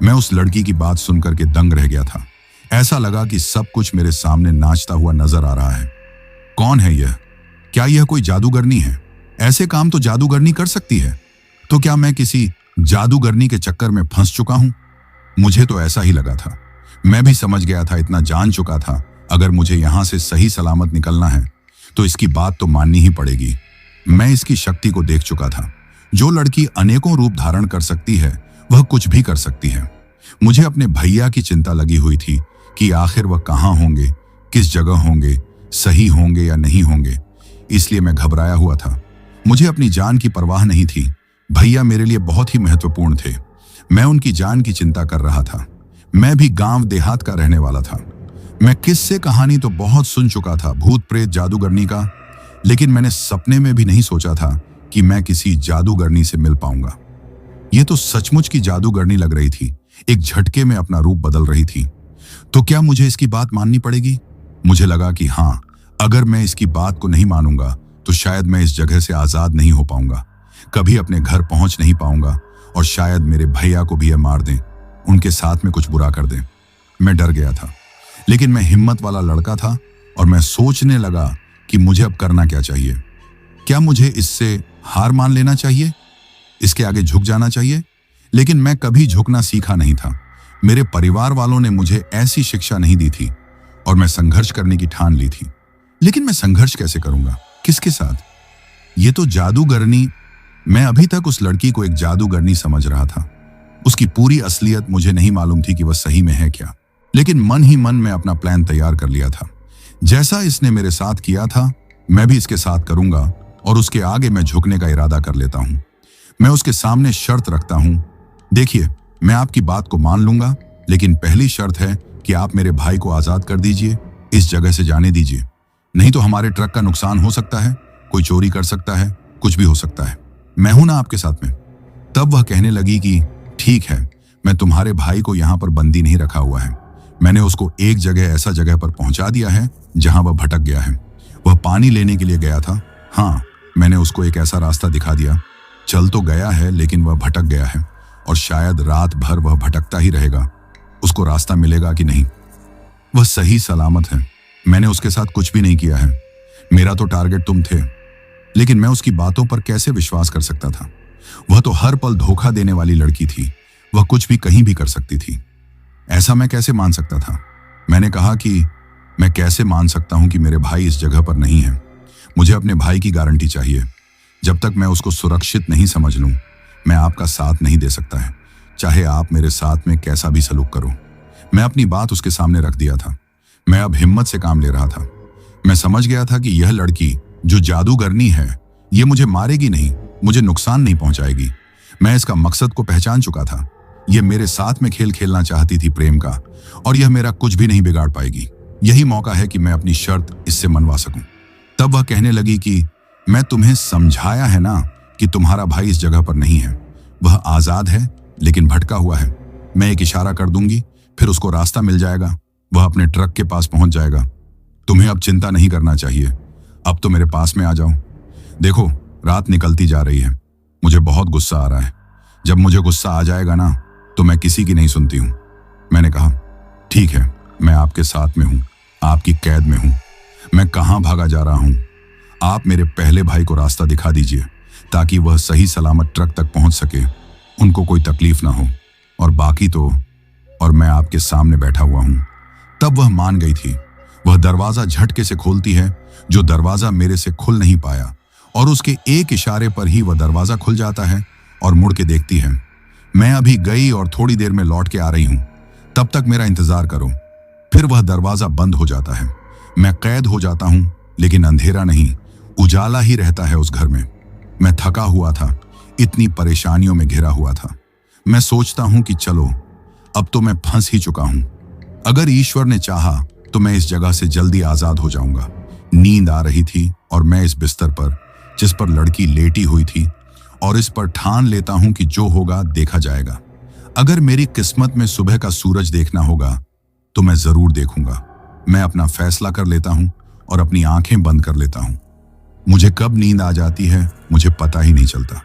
मैं उस लड़की की बात सुनकर के दंग रह गया था। ऐसा लगा कि सब कुछ मेरे सामने नाचता हुआ नजर आ रहा है। कौन है यह? क्या यह कोई जादूगरनी है? ऐसे काम तो जादूगरनी कर सकती है। तो क्या मैं किसी जादूगरनी के चक्कर में फंस चुका हूं? मुझे तो ऐसा ही लगा था। मैं भी समझ गया था, इतना जान चुका था, अगर मुझे यहां से सही सलामत निकलना है तो इसकी बात तो माननी ही पड़ेगी। मैं इसकी शक्ति को देख चुका था। जो लड़की अनेकों रूप धारण कर सकती है वह कुछ भी कर सकती है। मुझे अपने भैया की चिंता लगी हुई थी कि आखिर वह कहां होंगे, किस जगह होंगे, सही होंगे या नहीं होंगे। इसलिए मैं घबराया हुआ था। मुझे अपनी जान की परवाह नहीं थी। भैया मेरे लिए बहुत ही महत्वपूर्ण थे। मैं उनकी जान की चिंता कर रहा था। मैं भी गांव देहात का रहने वाला था। मैं किस्से कहानी तो बहुत सुन चुका था, भूत प्रेत जादूगरनी का, लेकिन मैंने सपने में भी नहीं सोचा था कि मैं किसी जादूगरनी से मिल पाऊंगा। ये तो सचमुच की जादूगरनी लग रही थी। एक झटके में अपना रूप बदल रही थी। तो क्या मुझे इसकी बात माननी पड़ेगी? मुझे लगा कि हाँ, अगर मैं इसकी बात को नहीं मानूंगा तो शायद मैं इस जगह से आजाद नहीं हो पाऊंगा, कभी अपने घर पहुंच नहीं पाऊंगा, और शायद मेरे भैया को भी ये मार दें, उनके साथ में कुछ बुरा कर दें। मैं डर गया था, लेकिन मैं हिम्मत वाला लड़का था और मैं सोचने लगा कि मुझे अब करना क्या चाहिए। क्या मुझे इससे हार मान लेना चाहिए, इसके आगे झुक जाना चाहिए? लेकिन मैं कभी झुकना सीखा नहीं था। मेरे परिवार वालों ने मुझे ऐसी शिक्षा नहीं दी थी और मैं संघर्ष करने की ठान ली थी। लेकिन मैं संघर्ष कैसे करूंगा, किसके साथ? ये तो जादूगरनी। मैं अभी तक उस लड़की को एक जादूगरनी समझ रहा था। उसकी पूरी असलियत मुझे नहीं मालूम थी कि वह सही में है क्या। लेकिन मन ही मन में अपना प्लान तैयार कर लिया था। जैसा इसने मेरे साथ किया था, मैं भी इसके साथ करूंगा और उसके आगे मैं झुकने का इरादा कर लेता हूं। मैं उसके सामने शर्त रखता हूं। देखिए, मैं आपकी बात को मान लूंगा, लेकिन पहली शर्त है कि आप मेरे भाई को आजाद कर दीजिए, इस जगह से जाने दीजिए। नहीं तो हमारे ट्रक का नुकसान हो सकता है, कोई चोरी कर सकता है, कुछ भी हो सकता है। मैं हूं ना आपके साथ में। तब वह कहने लगी कि ठीक है, मैं तुम्हारे भाई को यहां पर बंदी नहीं रखा हुआ है। मैंने उसको एक जगह ऐसा जगह पर पहुंचा दिया है जहां वह भटक गया है। वह पानी लेने के लिए गया था। हाँ, मैंने उसको एक ऐसा रास्ता दिखा दिया। चल तो गया है, लेकिन वह भटक गया है और शायद रात भर वह भटकता ही रहेगा। उसको रास्ता मिलेगा कि नहीं? वह सही सलामत है। मैंने उसके साथ कुछ भी नहीं किया है। मेरा तो टारगेट तुम थे, लेकिन मैं उसकी बातों पर कैसे विश्वास कर सकता था? वह तो हर पल धोखा देने वाली लड़की थी। वह कुछ भी कहीं भी कर सकती थी। ऐसा मैं कैसे मान सकता था? मैंने कहा कि मैं कैसे मान सकता हूं कि मेरे भाई इस जगह पर नहीं है। मुझे अपने भाई की गारंटी चाहिए। जब तक मैं उसको सुरक्षित नहीं समझ लूं, मैं आपका साथ नहीं दे सकता है, चाहे आप मेरे साथ में कैसा भी सलूक करो। मैं अपनी बात उसके सामने रख दिया था। मैं अब हिम्मत से काम ले रहा था। मैं समझ गया था कि यह लड़की जो जादूगरनी है, ये मुझे मारेगी नहीं, मुझे नुकसान नहीं पहुंचाएगी। मैं इसका मकसद को पहचान चुका था। यह मेरे साथ में खेल खेलना चाहती थी प्रेम का, और यह मेरा कुछ भी नहीं बिगाड़ पाएगी। यही मौका है कि मैं अपनी शर्त इससे मनवा सकूं। तब वह कहने लगी कि मैं तुम्हें समझाया है ना कि तुम्हारा भाई इस जगह पर नहीं है। वह आजाद है, लेकिन भटका हुआ है। मैं एक इशारा कर दूंगी, फिर उसको रास्ता मिल जाएगा। वह अपने ट्रक के पास पहुंच जाएगा। तुम्हें अब चिंता नहीं करना चाहिए। अब तो मेरे पास में आ जाओ। देखो, रात निकलती जा रही है। मुझे बहुत गुस्सा आ रहा है। जब मुझे गुस्सा आ जाएगा ना, तो मैं किसी की नहीं सुनती हूं। मैंने कहा, ठीक है, मैं आपके साथ में हूं, आपकी कैद में हूं। मैं कहां भागा जा रहा हूं? आप मेरे पहले भाई को रास्ता दिखा दीजिए, ताकि वह सही सलामत ट्रक तक पहुंच सके, उनको कोई तकलीफ ना हो। और बाकी तो, और मैं आपके सामने बैठा हुआ हूं। तब वह मान गई थी। वह दरवाजा झटके से खोलती है, जो दरवाजा मेरे से खुल नहीं पाया, और उसके एक इशारे पर ही वह दरवाजा खुल जाता है और मुड़ के देखती है। मैं अभी गई और थोड़ी देर में लौट के आ रही हूं, तब तक मेरा इंतजार करो। फिर वह दरवाजा बंद हो जाता है। मैं कैद हो जाता हूं, लेकिन अंधेरा नहीं, उजाला ही रहता है उस घर में। मैं थका हुआ था, इतनी परेशानियों में घिरा हुआ था। मैं सोचता हूं कि चलो, अब तो मैं फंस ही चुका हूं। अगर ईश्वर ने चाहा तो मैं इस जगह से जल्दी आजाद हो जाऊंगा। नींद आ रही थी और मैं इस बिस्तर पर, जिस पर लड़की लेटी हुई थी, और इस पर ठान लेता हूं कि जो होगा देखा जाएगा। अगर मेरी किस्मत में सुबह का सूरज देखना होगा तो मैं जरूर देखूंगा। मैं अपना फैसला कर लेता हूं और अपनी आंखें बंद कर लेता हूं। मुझे कब नींद आ जाती है मुझे पता ही नहीं चलता।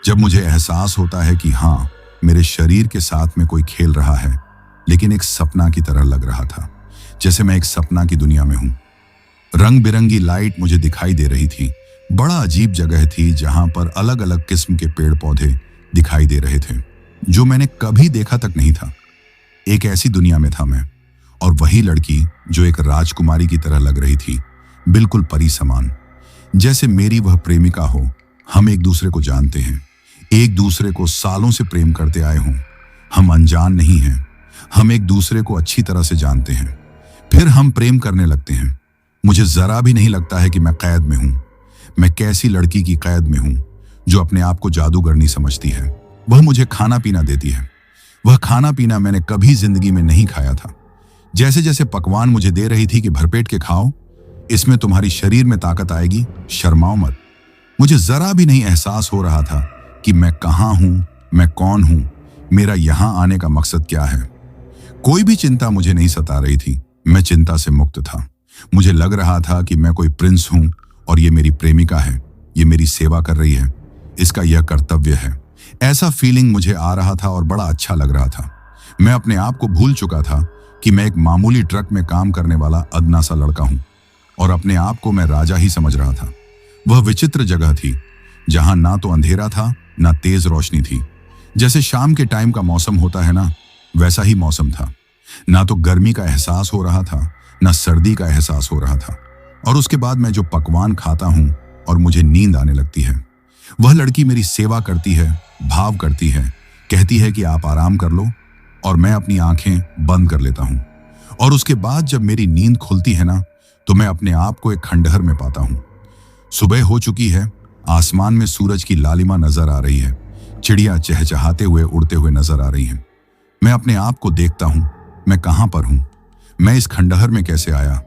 जब मुझे एहसास होता है कि हाँ, मेरे शरीर के साथ में कोई खेल रहा है, लेकिन एक सपना की तरह लग रहा था, जैसे मैं एक सपना की दुनिया में हूं। रंग बिरंगी लाइट मुझे दिखाई दे रही थी। बड़ा अजीब जगह थी जहां पर अलग अलग किस्म के पेड़ पौधे दिखाई दे रहे थे, जो मैंने कभी देखा तक नहीं था। एक ऐसी दुनिया में था मैं, और वही लड़की जो एक राजकुमारी की तरह लग रही थी, बिल्कुल परी समान, जैसे मेरी वह प्रेमिका हो। हम एक दूसरे को जानते हैं, एक दूसरे को सालों से प्रेम करते आए हों। हम अनजान नहीं हैं, हम एक दूसरे को अच्छी तरह से जानते हैं। फिर हम प्रेम करने लगते हैं। मुझे जरा भी नहीं लगता है कि मैं कैद में हूं। मैं कैसी लड़की की कैद में हूं जो अपने आप को जादूगरनी समझती है। वह मुझे खाना पीना देती है। वह खाना पीना मैंने कभी जिंदगी में नहीं खाया था। जैसे जैसे पकवान मुझे दे रही थी कि भरपेट के खाओ, इसमें तुम्हारी शरीर में ताकत आएगी, शर्माओ मत। मुझे जरा भी नहीं एहसास हो रहा था कि मैं कहां हूं, मैं कौन हूं, मेरा यहां आने का मकसद क्या है। कोई भी चिंता मुझे नहीं सता रही थी। मैं चिंता से मुक्त था। मुझे लग रहा था कि मैं कोई प्रिंस हूं और ये मेरी प्रेमिका है, ये मेरी सेवा कर रही है, इसका यह कर्तव्य है। ऐसा फीलिंग मुझे आ रहा था और बड़ा अच्छा लग रहा था। मैं अपने आप को भूल चुका था कि मैं एक मामूली ट्रक में काम करने वाला अदना सा लड़का हूं और अपने आप को मैं राजा ही समझ रहा था। वह विचित्र जगह थी जहां ना तो अंधेरा था ना तेज रोशनी थी। जैसे शाम के टाइम का मौसम होता है ना, वैसा ही मौसम था। ना तो गर्मी का एहसास हो रहा था ना सर्दी का एहसास हो रहा था। और उसके बाद मैं जो पकवान खाता हूं और मुझे नींद आने लगती है। वह लड़की मेरी सेवा करती है, भाव करती है, कहती है कि आप आराम कर लो, और मैं अपनी आंखें बंद कर लेता हूं। और उसके बाद जब मेरी नींद खुलती है ना, तो मैं अपने आप को एक खंडहर में पाता हूं। सुबह हो चुकी है, आसमान में सूरज की लालिमा नजर आ रही है, चिड़िया चहचहाते हुए उड़ते हुए नजर आ रही हैं। मैं अपने आप को देखता हूं, मैं कहां पर हूं, मैं इस खंडहर में कैसे आया।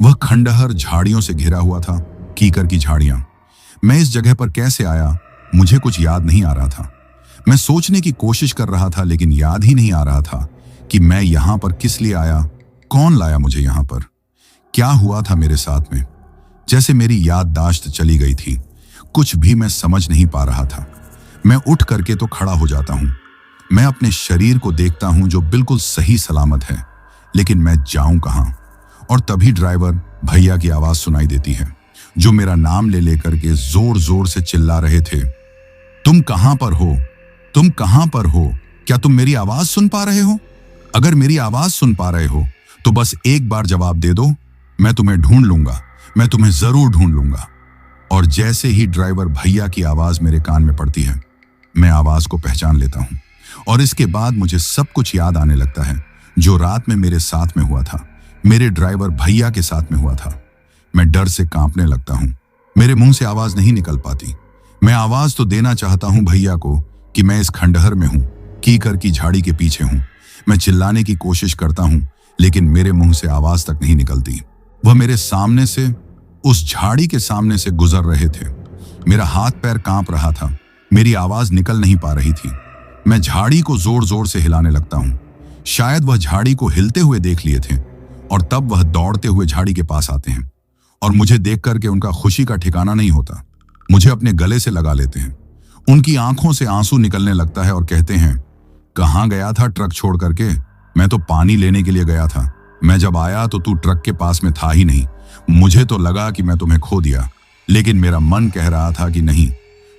वह खंडहर झाड़ियों से घिरा हुआ था, कीकर की झाड़ियां। मैं इस जगह पर कैसे आया, मुझे कुछ याद नहीं आ रहा था। मैं सोचने की कोशिश कर रहा था, लेकिन याद ही नहीं आ रहा था कि मैं यहां पर किस लिए आया, कौन लाया मुझे यहां पर, क्या हुआ था मेरे साथ में। जैसे मेरी याददाश्त चली गई थी, कुछ भी मैं समझ नहीं पा रहा था। मैं उठ करके तो खड़ा हो जाता हूं। मैं अपने शरीर को देखता हूं जो बिल्कुल सही सलामत है, लेकिन मैं जाऊं कहां। और तभी ड्राइवर भैया की आवाज सुनाई देती है, जो मेरा नाम ले लेकर के जोर जोर से चिल्ला रहे थे, तुम कहां पर हो, तुम कहां पर हो, क्या तुम मेरी आवाज सुन पा रहे हो? अगर मेरी आवाज सुन पा रहे हो तो बस एक बार जवाब दे दो, मैं तुम्हें ढूंढ लूंगा, मैं तुम्हें जरूर ढूंढ लूंगा। और जैसे ही ड्राइवर भैया की आवाज मेरे कान में पड़ती है, मैं आवाज को पहचान लेता हूं। और इसके बाद मुझे सब कुछ याद आने लगता है जो रात में मेरे साथ में हुआ था, मेरे ड्राइवर भैया के साथ में हुआ था। मैं डर से कांपने लगता हूं। मेरे मुंह से आवाज नहीं निकल पाती। मैं आवाज तो देना चाहता हूं भैया को कि मैं इस खंडहर में हूं, कीकर की झाड़ी के पीछे हूं। मैं चिल्लाने की कोशिश करता हूं, लेकिन मेरे मुंह से आवाज तक नहीं निकलती। वह मेरे सामने से, उस झाड़ी के सामने से गुजर रहे थे। मेरा हाथ पैर कांप रहा था, मेरी आवाज निकल नहीं पा रही थी। मैं झाड़ी को जोर जोर से हिलाने लगता हूं। शायद वह झाड़ी को हिलते हुए देख लिए थे, और तब वह दौड़ते हुए झाड़ी के पास आते हैं और मुझे देख करके उनका खुशी का ठिकाना नहीं होता। मुझे अपने गले से लगा लेते हैं। उनकी आंखों से आंसू निकलने लगता है और कहते हैं, कहां गया था ट्रक छोड़ करके? मैं तो पानी लेने के लिए गया था। मैं जब आया तो तू ट्रक के पास में था ही नहीं। मुझे तो लगा कि मैं तुम्हें खो दिया, लेकिन मेरा मन कह रहा था कि नहीं,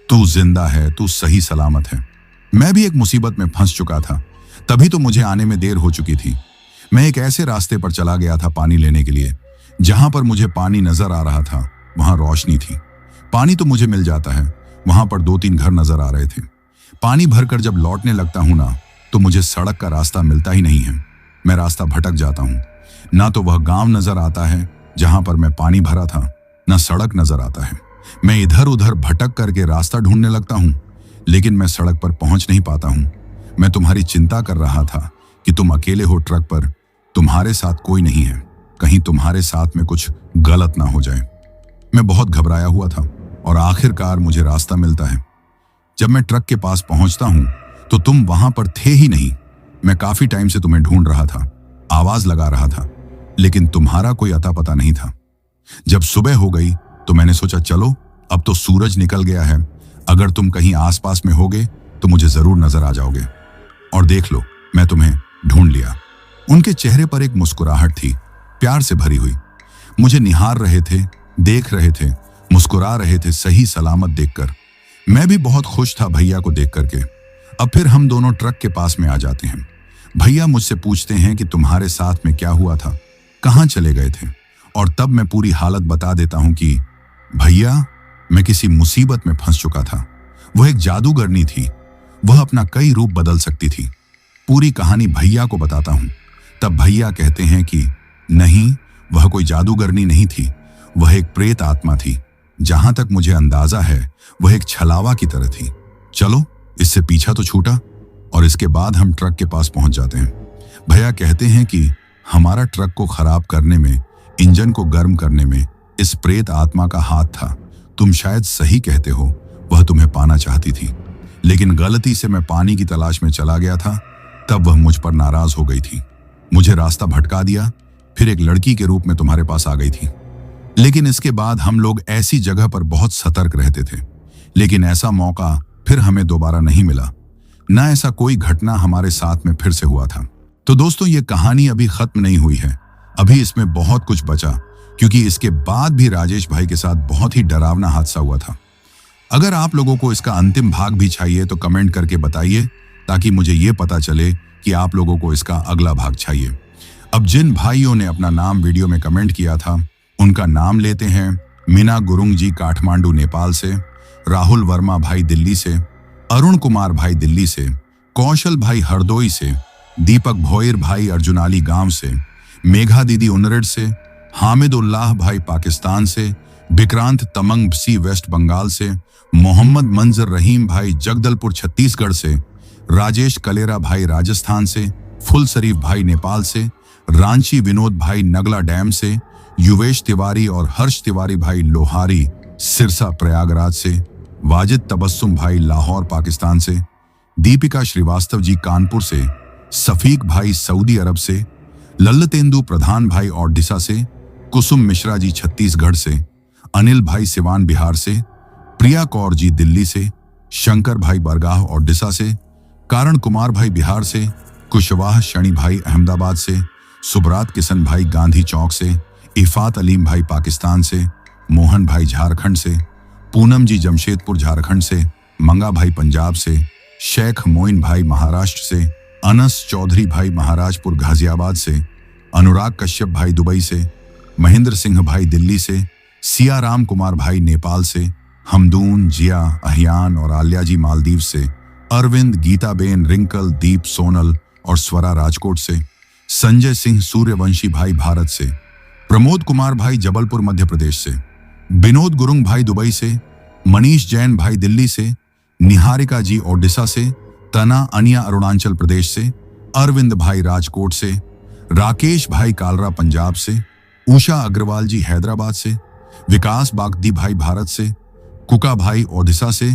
तू जिंदा है, तू सही सलामत है। मैं भी एक मुसीबत में फंस चुका था। तभी तो मुझे आने में देर हो चुकी थी। मैं एक ऐसे रास्ते पर चला गया था पानी लेने के लिए, जहां पर मुझे पानी नजर आ रहा था वहां रोशनी थी। पानी तो मुझे मिल जाता है, वहां पर 2-3 घर नजर आ रहे थे। पानी भरकर जब लौटने लगता हूं ना, तो मुझे सड़क का रास्ता मिलता ही नहीं है। मैं रास्ता भटक जाता हूं। ना तो वह गांव नजर आता है जहां पर मैं पानी भरा था, ना सड़क नजर आता है। मैं इधर उधर भटक करके रास्ता ढूंढने लगता हूं, लेकिन मैं सड़क पर पहुंच नहीं पाता हूं। मैं तुम्हारी चिंता कर रहा था कि तुम अकेले हो ट्रक पर, तुम्हारे साथ कोई नहीं है, कहीं तुम्हारे साथ में कुछ गलत ना हो जाए। मैं बहुत घबराया हुआ था और आखिरकार मुझे रास्ता मिलता है। जब मैं ट्रक के पास पहुंचता हूं तो तुम वहां पर थे ही नहीं। मैं काफी टाइम से तुम्हें ढूंढ रहा था, आवाज लगा रहा था, लेकिन तुम्हारा कोई अता पता नहीं था। जब सुबह हो गई तो मैंने सोचा, चलो अब तो सूरज निकल गया है, अगर तुम कहीं आसपास में होगे तो मुझे जरूर नजर आ जाओगे। और देख लो, मैं तुम्हें ढूंढ लिया। उनके चेहरे पर एक मुस्कुराहट थी, प्यार से भरी हुई। मुझे निहार रहे थे, देख रहे थे, मुस्कुरा रहे थे, सही सलामत देखकर। मैं भी बहुत खुश था भैया को देख करके। अब फिर हम दोनों ट्रक के पास में आ जाते हैं। भैया मुझसे पूछते हैं कि तुम्हारे साथ में क्या हुआ था, कहां चले गए थे। और तब मैं पूरी हालत बता देता हूं कि भैया, मैं किसी मुसीबत में फंस चुका था। वह एक जादूगरनी थी, वह अपना कई रूप बदल सकती थी। पूरी कहानी भैया को बताता हूं। तब भैया कहते हैं कि नहीं, वह कोई जादूगरनी नहीं थी, वह एक प्रेत आत्मा थी। जहां तक मुझे अंदाजा है वह एक छलावा की तरह थी। चलो, इससे पीछा तो छूटा। और इसके बाद हम ट्रक के पास पहुंच जाते हैं। भैया कहते हैं कि हमारा ट्रक को खराब करने में, इंजन को गर्म करने में इस प्रेत आत्मा का हाथ था। तुम शायद सही कहते हो, वह तुम्हें पाना चाहती थी, लेकिन गलती से मैं पानी की तलाश में चला गया था। तब वह मुझ पर नाराज हो गई थी, मुझे रास्ता भटका दिया, फिर एक लड़की के रूप में तुम्हारे पास आ गई थी। लेकिन इसके बाद हम लोग ऐसी जगह पर बहुत सतर्क रहते थे, लेकिन ऐसा मौका फिर हमें दोबारा नहीं मिला। न ऐसा कोई घटना हमारे साथ में फिर से हुआ था। तो दोस्तों, ये कहानी अभी खत्म नहीं हुई है, अभी इसमें बहुत कुछ बचा, क्योंकि इसके बाद भी राजेश भाई के साथ बहुत ही डरावना हादसा हुआ था। अगर आप लोगों को इसका अंतिम भाग भी चाहिए तो कमेंट करके बताइए, ताकि मुझे ये पता चले कि आप लोगों को इसका अगला भाग चाहिए। अब जिन भाइयों ने अपना नाम वीडियो में कमेंट किया था, उनका नाम लेते हैं। मीना गुरुंग जी काठमांडू नेपाल से, राहुल वर्मा भाई दिल्ली से, अरुण कुमार भाई दिल्ली से, कौशल भाई हरदोई से, दीपक भोयर भाई अर्जुनाली गांव से, मेघा दीदी उनरेड से, हामिद उल्लाह भाई पाकिस्तान से, विक्रांत तमंग सी वेस्ट बंगाल से, मोहम्मद मंजर रहीम भाई जगदलपुर छत्तीसगढ़ से, राजेश कलेरा भाई राजस्थान से, फुल शरीफ भाई नेपाल से, रांची विनोद भाई नगला डैम से, युवेश तिवारी और हर्ष तिवारी भाई लोहारी सिरसा प्रयागराज से, वाजिद तबस्सुम भाई लाहौर पाकिस्तान से, दीपिका श्रीवास्तव जी कानपुर से, सफीक भाई सऊदी अरब से, लल्लतेंदु प्रधान भाई ओडिशा से, कुसुम मिश्रा जी छत्तीसगढ़ से, अनिल भाई सिवान बिहार से, प्रिया कौर जी दिल्ली से, शंकर भाई बरगाह ओडिशा से, कारण कुमार भाई बिहार से, कुशवाहा शनि भाई अहमदाबाद से, सुब्रात किशन भाई गांधी चौक से, इफात अलीम भाई पाकिस्तान से, मोहन भाई झारखंड से, पूनम जी जमशेदपुर झारखंड से, मंगा भाई पंजाब से, शेख मोइन भाई महाराष्ट्र से, अनस चौधरी भाई महाराजपुर गाजियाबाद से, अनुराग कश्यप भाई दुबई से, महेंद्र सिंह भाई दिल्ली से, सिया राम कुमार भाई नेपाल से, हमदून जिया अहियान और आलिया जी मालदीव से, अरविंद गीताबेन रिंकल दीप सोनल और स्वरा राजकोट से, संजय सिंह सूर्यवंशी भाई भारत से, प्रमोद कुमार भाई जबलपुर मध्य प्रदेश से, विनोद गुरुंग भाई दुबई से, मनीष जैन भाई दिल्ली से, निहारिका जी ओडिशा से, तना अनिया अरुणाचल प्रदेश से, अरविंद भाई राजकोट से, राकेश भाई कालरा पंजाब से, उषा अग्रवाल जी हैदराबाद से, विकास बागदी भाई भारत से, कुका भाई ओडिशा से,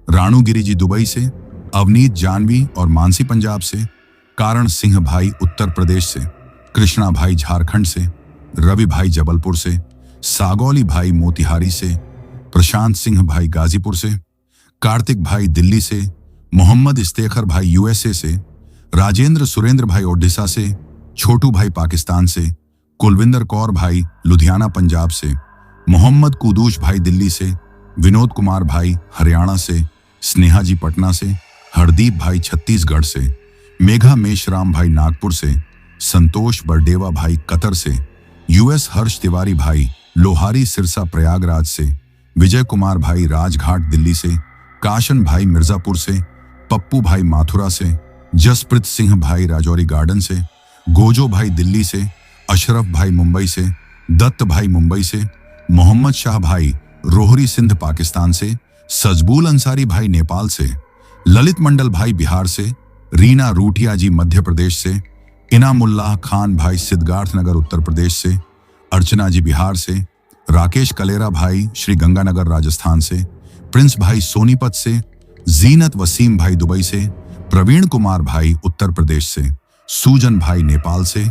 राणुगिरी जी दुबई से, अवनीत जानवी और मानसी पंजाब से, कारण सिंह भाई उत्तर प्रदेश से, कृष्णा भाई झारखंड से, रवि भाई जबलपुर से, सागौली भाई मोतिहारी से, प्रशांत सिंह भाई गाजीपुर से, कार्तिक भाई दिल्ली से, मोहम्मद इस्तेखर भाई यूएसए से, राजेंद्र सुरेंद्र भाई ओडिशा से, छोटू भाई पाकिस्तान से, कुलविंदर कौर भाई लुधियाना पंजाब से, मोहम्मद कुदूश भाई दिल्ली से, विनोद कुमार भाई हरियाणा से, स्नेहा जी पटना से, हरदीप भाई छत्तीसगढ़ से, मेघा मेशराम भाई नागपुर से, संतोष बरडेवा भाई कतर से, यूएस हर्ष तिवारी भाई लोहारी सिरसा प्रयागराज से, विजय कुमार भाई राजघाट दिल्ली से, काशन भाई मिर्जापुर से, पप्पू भाई माथुरा से, जसप्रीत सिंह भाई राजौरी गार्डन से, गोजो भाई दिल्ली से, अशरफ भाई मुंबई से, दत्त भाई मुंबई से, मोहम्मद शाह भाई रोहरी सिंध पाकिस्तान से, सजबूल अंसारी भाई नेपाल से, ललित मंडल भाई बिहार से, रीना रूठिया जी मध्य प्रदेश से, इनामुल्लाह खान भाई सिद्धार्थ नगर उत्तर प्रदेश से, अर्चना जी बिहार से, राकेश कलेरा भाई श्री गंगानगर राजस्थान से, प्रिंस भाई सोनीपत से, जीनत वसीम भाई दुबई से, प्रवीण कुमार भाई उत्तर प्रदेश से, सूजन भाई नेपाल से,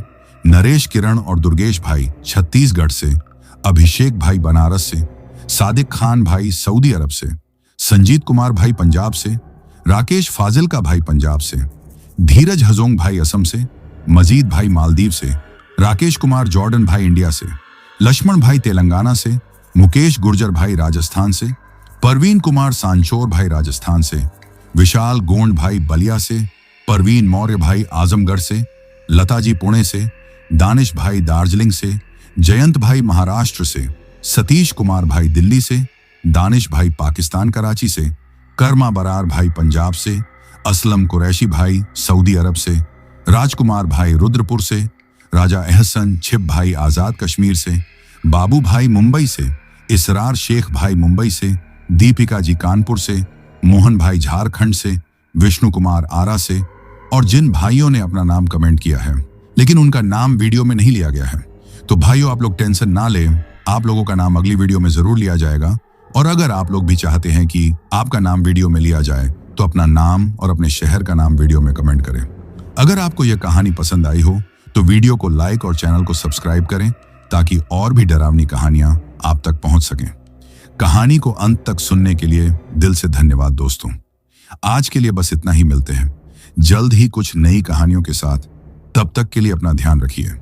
नरेश किरण और दुर्गेश भाई छत्तीसगढ़ से, अभिषेक भाई बनारस से, सादिक खान भाई सऊदी अरब से, संजीत कुमार भाई पंजाब से, राकेश फाजिल का भाई पंजाब से, धीरज हजोंग भाई असम से, मजीद भाई मालदीव से, राकेश कुमार जॉर्डन भाई इंडिया से, लक्ष्मण भाई तेलंगाना से, मुकेश गुर्जर भाई राजस्थान से, परवीन कुमार सांचोर भाई राजस्थान से, विशाल गोंड भाई बलिया से, परवीन मौर्य भाई आजमगढ़ से, लता जी पुणे से, दानिश भाई दार्जिलिंग से, जयंत भाई महाराष्ट्र से, सतीश कुमार भाई दिल्ली से, दानिश भाई पाकिस्तान कराची से, कर्मा बरार भाई पंजाब से, असलम कुरैशी भाई सऊदी अरब से, राजकुमार भाई रुद्रपुर से, राजा एहसन छिप भाई आजाद कश्मीर से, बाबू भाई मुंबई से, इसरार शेख भाई मुंबई से, दीपिका जी कानपुर से, मोहन भाई झारखंड से, विष्णु कुमार आरा से, और जिन भाइयों ने अपना नाम कमेंट किया है लेकिन उनका नाम वीडियो में नहीं लिया गया है, तो भाइयों आप लोग टेंशन ना लें, आप लोगों का नाम अगली वीडियो में जरूर लिया जाएगा। और अगर आप लोग भी चाहते हैं कि आपका नाम वीडियो में लिया जाए तो अपना नाम और अपने शहर का नाम वीडियो में कमेंट करें। अगर आपको यह कहानी पसंद आई हो तो वीडियो को लाइक और चैनल को सब्सक्राइब करें ताकि और भी डरावनी कहानियां आप तक पहुंच सकें। कहानी को अंत तक सुनने के लिए दिल से धन्यवाद दोस्तों। आज के लिए बस इतना ही, मिलते हैं जल्द ही कुछ नई कहानियों के साथ। तब तक के लिए अपना ध्यान रखिए।